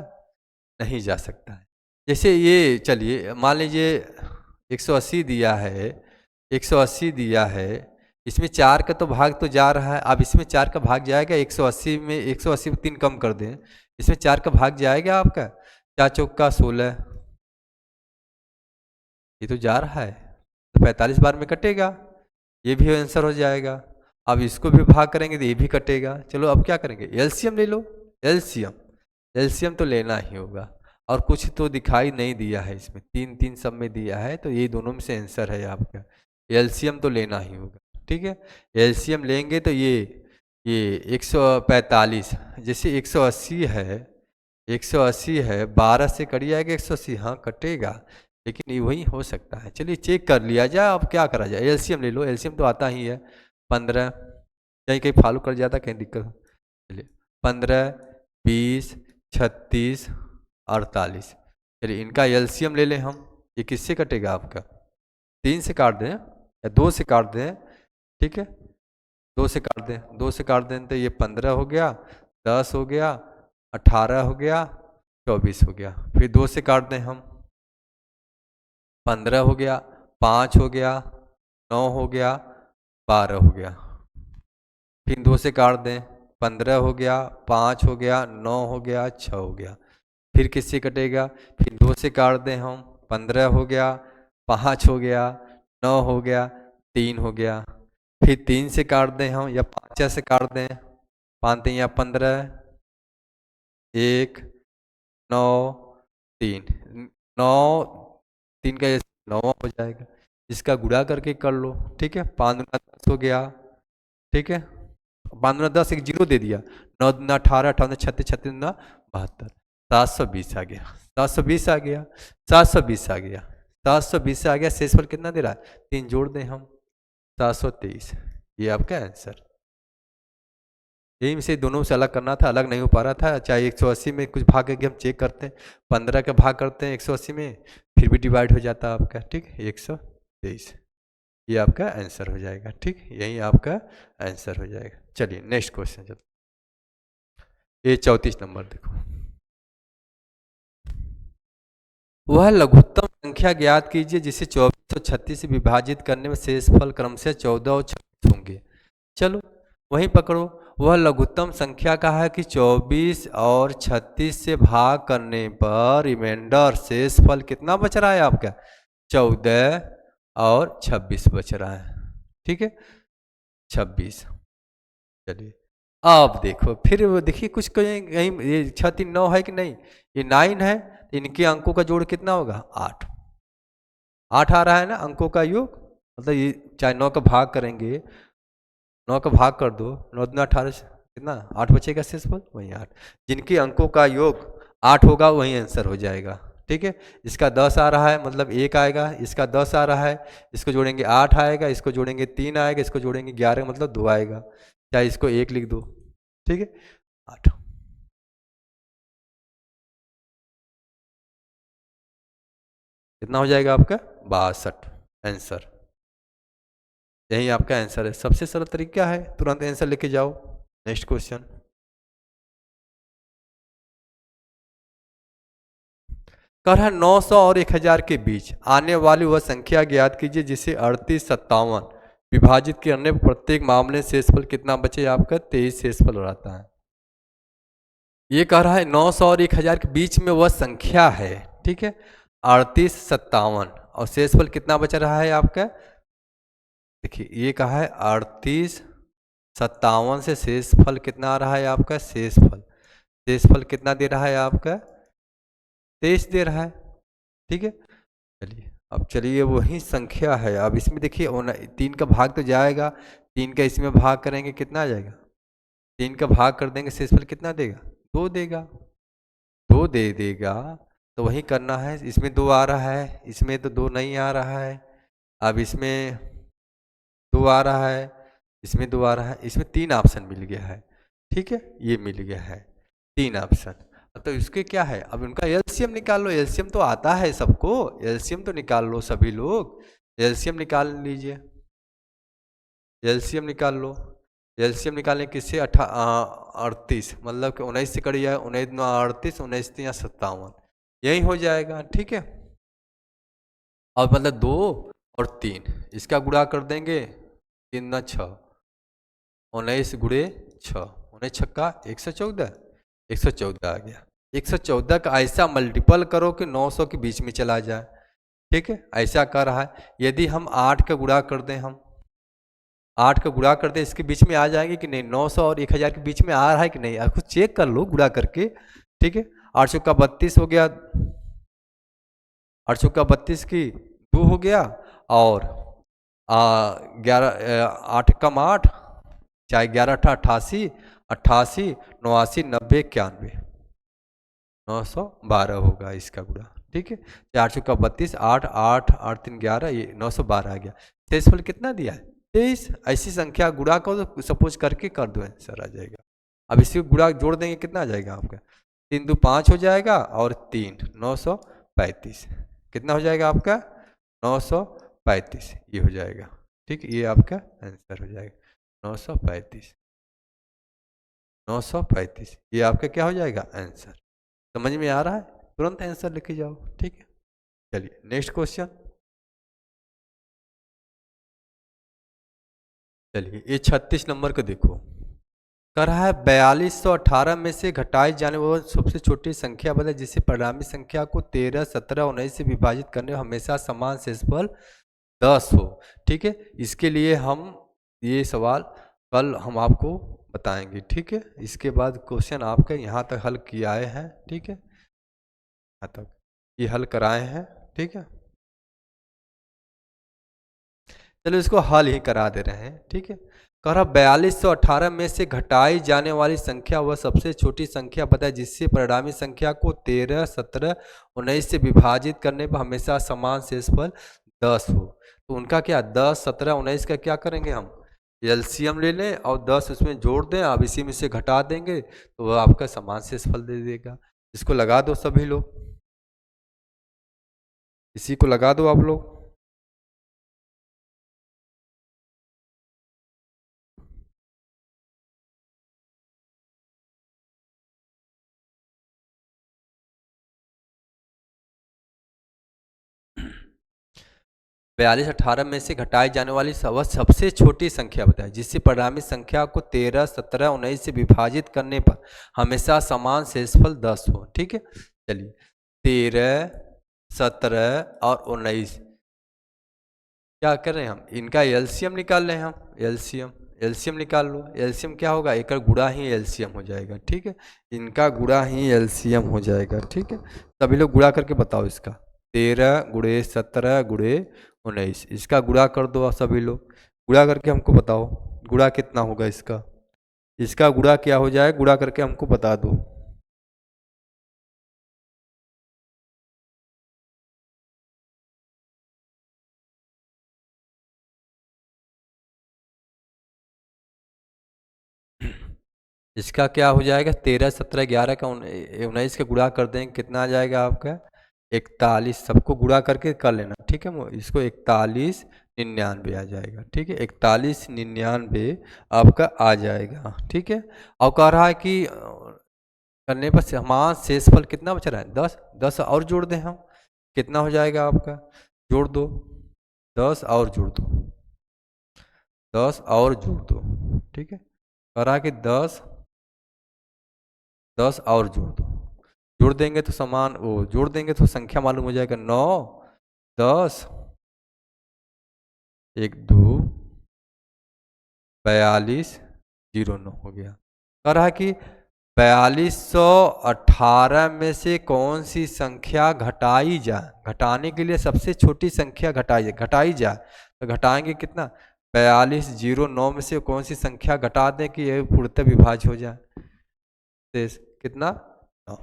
नहीं जा सकता है। जैसे ये चलिए मान लीजिए 180 दिया है, 180 दिया है, इसमें 4 का तो भाग तो जा रहा है, अब इसमें 4 का भाग जाएगा 180 में, 180 में 3 कम कर दें, इसमें 4 का भाग जाएगा आपका? 4 चौका 16, ये तो जा रहा है, तो 45 बार में कटेगा, ये भी आंसर हो जाएगा। अब इसको भी भाग करेंगे तो ये भी कटेगा। चलो अब क्या करेंगे, एलसीएम ले लो, एलसीएम, एलसीएम तो लेना ही होगा। और कुछ तो दिखाई नहीं दिया है इसमें, 3 3 सब में दिया है, तो ये दोनों में से आंसर है आपका, एलसीएम तो लेना ही होगा। ठीक है, एलसीएम लेंगे तो ये 145, जैसे 180 है, 180 है, 12 से कट जाएगा 180, हाँ कटेगा, लेकिन ये वही हो सकता है। चलिए चेक कर लिया जाए, अब क्या करा जाए, एलसीएम ले लो, एलसीएम तो आता ही है। 15, कहीं कहीं फॉलो कर जाता, कहीं दिक्कत हो। चलिए 15, 20, 36, 48, चलिए इनका एलसीएम ले लें हम। ये किससे कटेगा आपका? 3 से काट दें या 2 से काट दें? ठीक है, 2 से काट दें, 2 से काट दें तो ये 15 हो गया, 10 हो गया, 18 हो गया, 24 हो गया। फिर 2 से काट दें हम, 15 हो गया, 5 हो गया, 9 हो गया, 12 हो गया। फिर 2 से काट दें, 15 हो गया, 5 हो गया, 9 हो गया, 6 हो गया। फिर किससे कटेगा? फिर 2 से काट दें हम, 15 हो गया, 5 हो गया, 9 हो गया, 3 हो गया। फिर 3 से काट दें हम या 5 से काट दें, 5 या 15, 1, 9, 3, 9, 3 का 9 हो जाएगा। इसका गुणा करके कर लो। ठीक है, 5 गुना 10 हो गया। ठीक है, 5 गुना 10, एक जीरो दे दिया, 9 दुना 18, 18 36, 36 दुना 72, 720 आ गया, 720 आ गया, 720 आ गया, 720 आ गया। शेषफल कितना दे रहा है? 3 जोड़ दें हम, 723। ये आपका आंसर। यही में से दोनों से अलग करना था, अलग नहीं हो पा रहा था। चाहे 180 में कुछ भाग करके हम चेक करते हैं, 15 का भाग करते हैं 180 में, फिर भी डिवाइड हो जाता है आपका। ठीक, 123, ये आपका आंसर हो जाएगा। ठीक, यही आपका आंसर हो जाएगा। चलिए नेक्स्ट क्वेश्चन चलते, ये 34 नंबर देखो। वह लघुत्तम संख्या ज्ञात कीजिए जिसे 24 और 36 से विभाजित करने में शेषफल क्रमशः 14 और 26 होंगे। चलो वहीं पकड़ो, वह लघुत्तम संख्या का है कि 24 और 36 से भाग करने पर रिमाइंडर शेषफल कितना बच रहा है आपका? 14 और 26 बच रहा है। ठीक है, 26। चलिए अब देखो, फिर वो देखिए कुछ कहीं कहीं ये 6 3 9 है कि नहीं, ये 9 है, इनके अंकों का जोड़ कितना होगा? 8, 8 आ रहा है ना अंकों का योग, मतलब ये चाहे 9 का भाग करेंगे, 9 का भाग कर दो, 9 दूना 18 से कितना 8 बचेगा शेषफल, वही 8। जिनके अंकों का योग 8 होगा वही आंसर हो जाएगा। ठीक है, इसका 10 आ रहा है मतलब 1 आएगा, इसका 10 आ रहा है, इसको जोड़ेंगे 8 आएगा, इसको जोड़ेंगे 3 आएगा, इसको जोड़ेंगे 11 मतलब 2 आएगा, चाहे इसको 1 लिख दो। ठीक है, 8। कितना हो जाएगा आपका? 62 आंसर। यही आपका आंसर है। सबसे सरल तरीका है, तुरंत आंसर लेके जाओ। नेक्स्ट क्वेश्चन, कर है 900 और 1000 के बीच आने वाली वह संख्या ज्ञात कीजिए जिसे 38, 57 विभाजित करने पर प्रत्येक मामले में शेषफल कितना बचे? आपका 23 शेषफल रहता है। ये कह रहा है 900 और 1000 के बीच में वह संख्या है। ठीक है, 38, 57 और शेषफल कितना बच रहा है आपका? देखिए ये कहा है 38, 57 से शेषफल कितना आ रहा है आपका? शेषफल कितना दे रहा है आपका? 23 दे रहा है। ठीक है, चलिए अब चलिए वही संख्या है, अब इसमें देखिए 3 का भाग तो जाएगा, 3 का इसमें भाग करेंगे कितना आ जाएगा? 3 का भाग कर देंगे शेषफल कितना देगा? 2 देगा, 2 दे देगा। तो वही करना है। इसमें 2 आ रहा है, इसमें तो 2 नहीं आ रहा है। अब इसमें 2 आ रहा है, इसमें 2 आ रहा है, इसमें 3 ऑप्शन मिल गया है। ठीक है, ये मिल गया है 3 ऑप्शन। तो इसके क्या है, अब उनका एलसीएम निकाल लो। एलसीएम तो आता है सबको, एलसीएम तो निकाल लो सभी लोग। एलसीएम निकाल लीजिए, एलसीएम निकाल लो। एलसीएम निकालने किससे, 38, मतलब कि 19 से करिए, 19 9 38, 19 3 57, यही हो जाएगा। ठीक है, और मतलब 2 और 3 इसका गुणा कर देंगे, 3 ना 6, 19 गुणे 6, 19 छक्का 114, 114 आ गया। 114 का ऐसा मल्टीपल करो कि 900 के बीच में चला जाए। ठीक है, ऐसा कर रहा है। यदि हम 8 का गुणा कर दें, हम 8 का गुणा कर दें, इसके बीच में आ जाएंगे कि नहीं, 900 और 1000 के बीच में आ रहा है कि नहीं, आप कुछ चेक कर लो गुणा करके। ठीक है, 8 चौका 32 हो गया, 8 चौका 32 की 2 हो गया, और 11 8 कम 8, चाहे 11 88, 88 89 90 91, 912 होगा इसका गुणा। ठीक है, 4 चौका 32, 8 8 8 3 11, ये 912 आ गया। शेषफल कितना दिया है, 23। ऐसी संख्या गुणा को सपोज करके कर दो, आंसर आ जाएगा। अब इसी को गुणा जोड़ देंगे, कितना आ जाएगा आपका, 3 2 5 हो जाएगा, और 3 935, कितना हो जाएगा आपका, 935, ये हो जाएगा। ठीक, ये आपका आंसर हो जाएगा 935, 935, ये आपका क्या हो जाएगा आंसर। समझ में आ रहा है, तुरंत आंसर लिखे जाओ। ठीक है, चलिए नेक्स्ट क्वेश्चन। चलिए ये 36 नंबर को देखो, कर रहा है 4218 में से घटाई जाने वाली सबसे छोटी संख्या बताए जिससे परिणामी संख्या को 13 17 19 से विभाजित करने में हमेशा समान शेषफल 10 हो। ठीक है, इसके लिए हम ये सवाल कल हम आपको बताएंगे। ठीक है, इसके बाद क्वेश्चन आपके यहाँ तक हल किए आए हैं। ठीक है, यहाँ तक ये हल कराए हैं। ठीक है, चलो इसको हल ही करा दे रहे हैं। ठीक है, कह रहा 4218 में से घटाई जाने वाली संख्या वह सबसे छोटी संख्या बताए जिससे परिणामी संख्या को 13 17 19 से विभाजित करने पर हमेशा समान शेषफल 10 हो। तो उनका क्या, 10 17 19 का क्या करेंगे, हम एलसीएम ले लें और 10 उसमें जोड़ दें, अब इसी में से घटा देंगे तो वह आपका समान शेषफल दे देगा। इसको लगा दो सभी लोग, इसी को लगा दो आप लोग। 4218 में से घटाई जाने वाली वह सबसे छोटी संख्या बताए जिससे परिणामी संख्या को 13 17 19 से विभाजित करने पर हमेशा समान शेषफल 10 हो। ठीक है, चलिए 13 17 और 19 क्या कर रहे हैं हम, इनका एलसीएम निकाल रहे हैं हम। एलसीएम, एलसीएम निकाल लो। एलसीएम क्या होगा, एक गुणा ही एलसीएम हो जाएगा। ठीक है, इनका गुणा ही एलसीएम हो जाएगा। ठीक है, सभी लोग गुणा करके बताओ इसका, 13 गुणे 17 गुणे 19, इसका गुणा कर दो सभी लोग। गुणा करके हमको बताओ गुणा कितना होगा इसका, इसका गुणा क्या हो जाए, गुणा करके हमको बता दो। इसका क्या हो जाएगा, 13 17 11 का 19 का गुणा कर देंगे, कितना आ जाएगा आपका 41। सबको गुणा करके कर लेना। ठीक है, इसको 41 99 आ जाएगा। ठीक है, 41 99 आपका आ जाएगा। ठीक है, और कह रहा है कि करने पर समान शेषफल कितना बच रहा है, 10। 10 और जोड़ दें हम, कितना हो जाएगा आपका, जोड़ दो 10 और जोड़ दो, 10 और जोड़ दो। ठीक है, कह रहा है कि 10 10 और जोड़ दो, जोड़ देंगे तो समान वो जोड़ देंगे तो संख्या मालूम हो जाएगा, 9 10 1 2 42 09 हो गया। कह रहा है कि 4218 में से कौन सी संख्या घटाई जाए, घटाने के लिए सबसे छोटी संख्या घटाई जाए तो घटाएंगे कितना, 4209 में से कौन सी संख्या घटा दें कि यह पूर्णतः विभाज्य हो जाए, शेष कितना 9।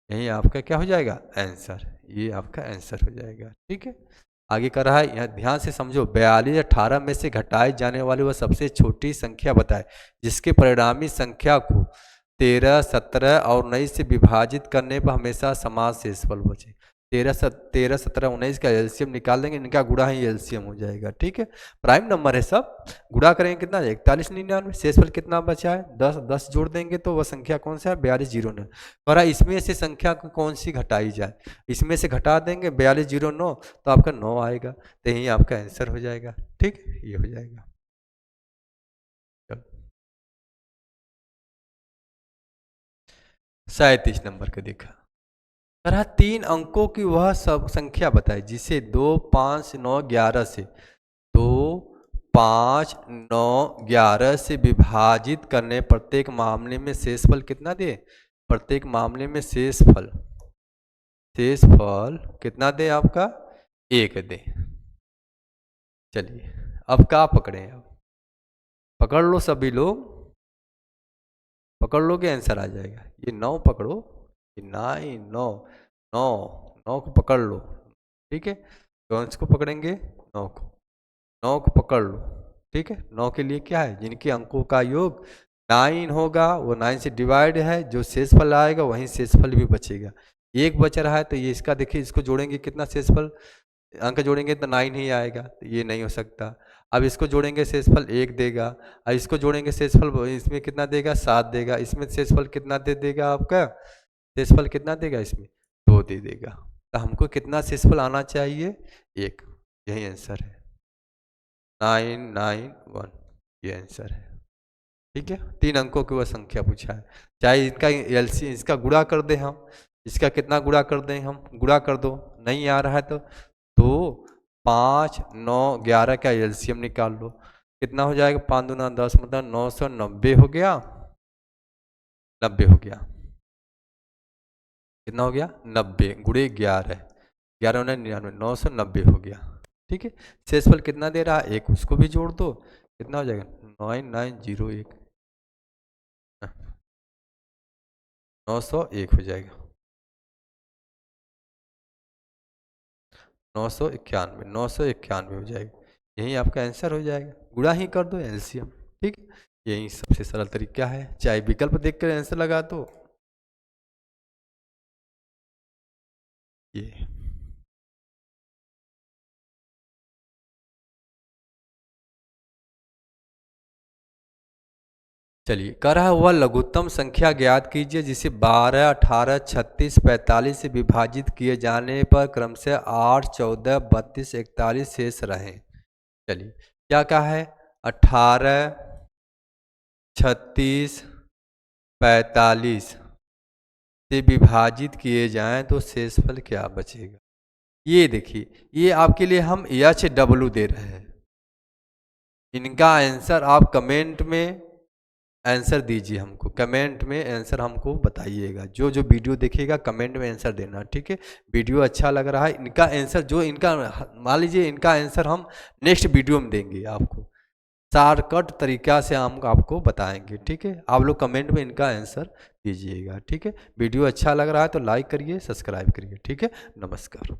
यही आपका क्या हो जाएगा आंसर, ये आपका आंसर हो जाएगा। ठीक है, आगे कर रहा है, यहाँ ध्यान से समझो। 42 18 में से घटाई जाने वाली वह सबसे छोटी संख्या बताए जिसके परिणामी संख्या को 13 17 और 19 से विभाजित करने पर हमेशा समान शेषफल बचे। 13 17 19 का एलसीएम निकाल देंगे, इनका गुणा ही एलसीएम हो जाएगा। ठीक है, प्राइम नंबर है सब, गुणा करेंगे कितना 41 99, शेषफल कितना बचा है 10, 10 जोड़ देंगे तो वह संख्या कौन सा है 42 09। और इसमें से संख्या को कौन सी घटाई जाए, इसमें से घटा देंगे 42 09 तो आपका 9 आएगा, तो यही आपका आंसर हो जाएगा। ठीक, ये हो जाएगा। 37 नंबर का देखा तरह 3 अंकों की वह सब संख्या बताई जिसे 2 5 9 11 से 2 5 9 11 से विभाजित करने प्रत्येक मामले में शेषफल कितना दे, प्रत्येक मामले में शेषफल कितना दे आपका 1 दे। चलिए अब क्या पकड़े, अब पकड़ लो सभी लोग, पकड़ लो के आंसर आ जाएगा। ये 9 पकड़ो, ये 9 9 को पकड़ लो। ठीक है, कौन को पकड़ेंगे 9 को, 9 को पकड़ लो। ठीक है, 9 के लिए क्या है, जिनके अंकों का योग 9 होगा वो 9 से डिवाइड है, जो शेषफल आएगा वहीं शेषफल भी बचेगा। एक बच रहा है तो ये इसका देखिए, इसको जोड़ेंगे कितना शेषफल अंक जोड़ेंगे तो 9 ही आएगा, तो ये नहीं हो सकता। अब इसको जोड़ेंगे शेषफल 1 देगा, और इसको जोड़ेंगे शेषफल इसमें कितना देगा 7 देगा, इसमें शेषफल कितना दे देगा आपका, शेषफल कितना देगा इसमें 2 दे देगा। तो हमको कितना शेषफल आना चाहिए 1, यही आंसर है 991, ये आंसर है। ठीक है, 3 अंकों की वह संख्या पूछा है, चाहे इनका एलसी इसका गुणा कर दें हम, इसका कितना गुणा कर दें हम, गुणा कर दो, नहीं आ रहा है तो 2 5 9 11 का एलसीएम निकाल लो, कितना हो जाएगा 5 दूना 10 मतलब 990 हो गया, 90 हो गया, कितना हो गया 90 गुणे 11 11 99 990 हो गया। ठीक है, शेषफल कितना दे रहा है 1, उसको भी जोड़ दो, कितना हो जाएगा 9901 901 हो जाएगा, 991 हो जाएगा, यही आपका आंसर हो जाएगा। गुणा ही कर दो एलसीएम। ठीक, यही सबसे सरल तरीका है, चाहे विकल्प देख कर आंसर लगा दो। ये चलिए, कह रहा है वह लघुत्तम संख्या ज्ञात कीजिए जिसे 12 18 36 45 से विभाजित किए जाने पर क्रमशः 8 14 32 41 शेष रहे। चलिए क्या कहा है 18 36 45 से विभाजित किए जाएं तो शेषफल क्या बचेगा। ये देखिए, ये आपके लिए हम HW दे रहे हैं, इनका आंसर आप कमेंट में आंसर दीजिए, हमको कमेंट में आंसर हमको बताइएगा, जो जो वीडियो देखेगा कमेंट में आंसर देना। ठीक है, वीडियो अच्छा लग रहा है, इनका आंसर जो इनका मान लीजिए इनका आंसर हम नेक्स्ट वीडियो में देंगे आपको, शॉर्टकट तरीका से हम आपको बताएंगे। ठीक है, आप लोग कमेंट में इनका आंसर दीजिएगा। ठीक है, वीडियो अच्छा लग रहा है तो लाइक करिए, सब्सक्राइब करिए। ठीक है, नमस्कार।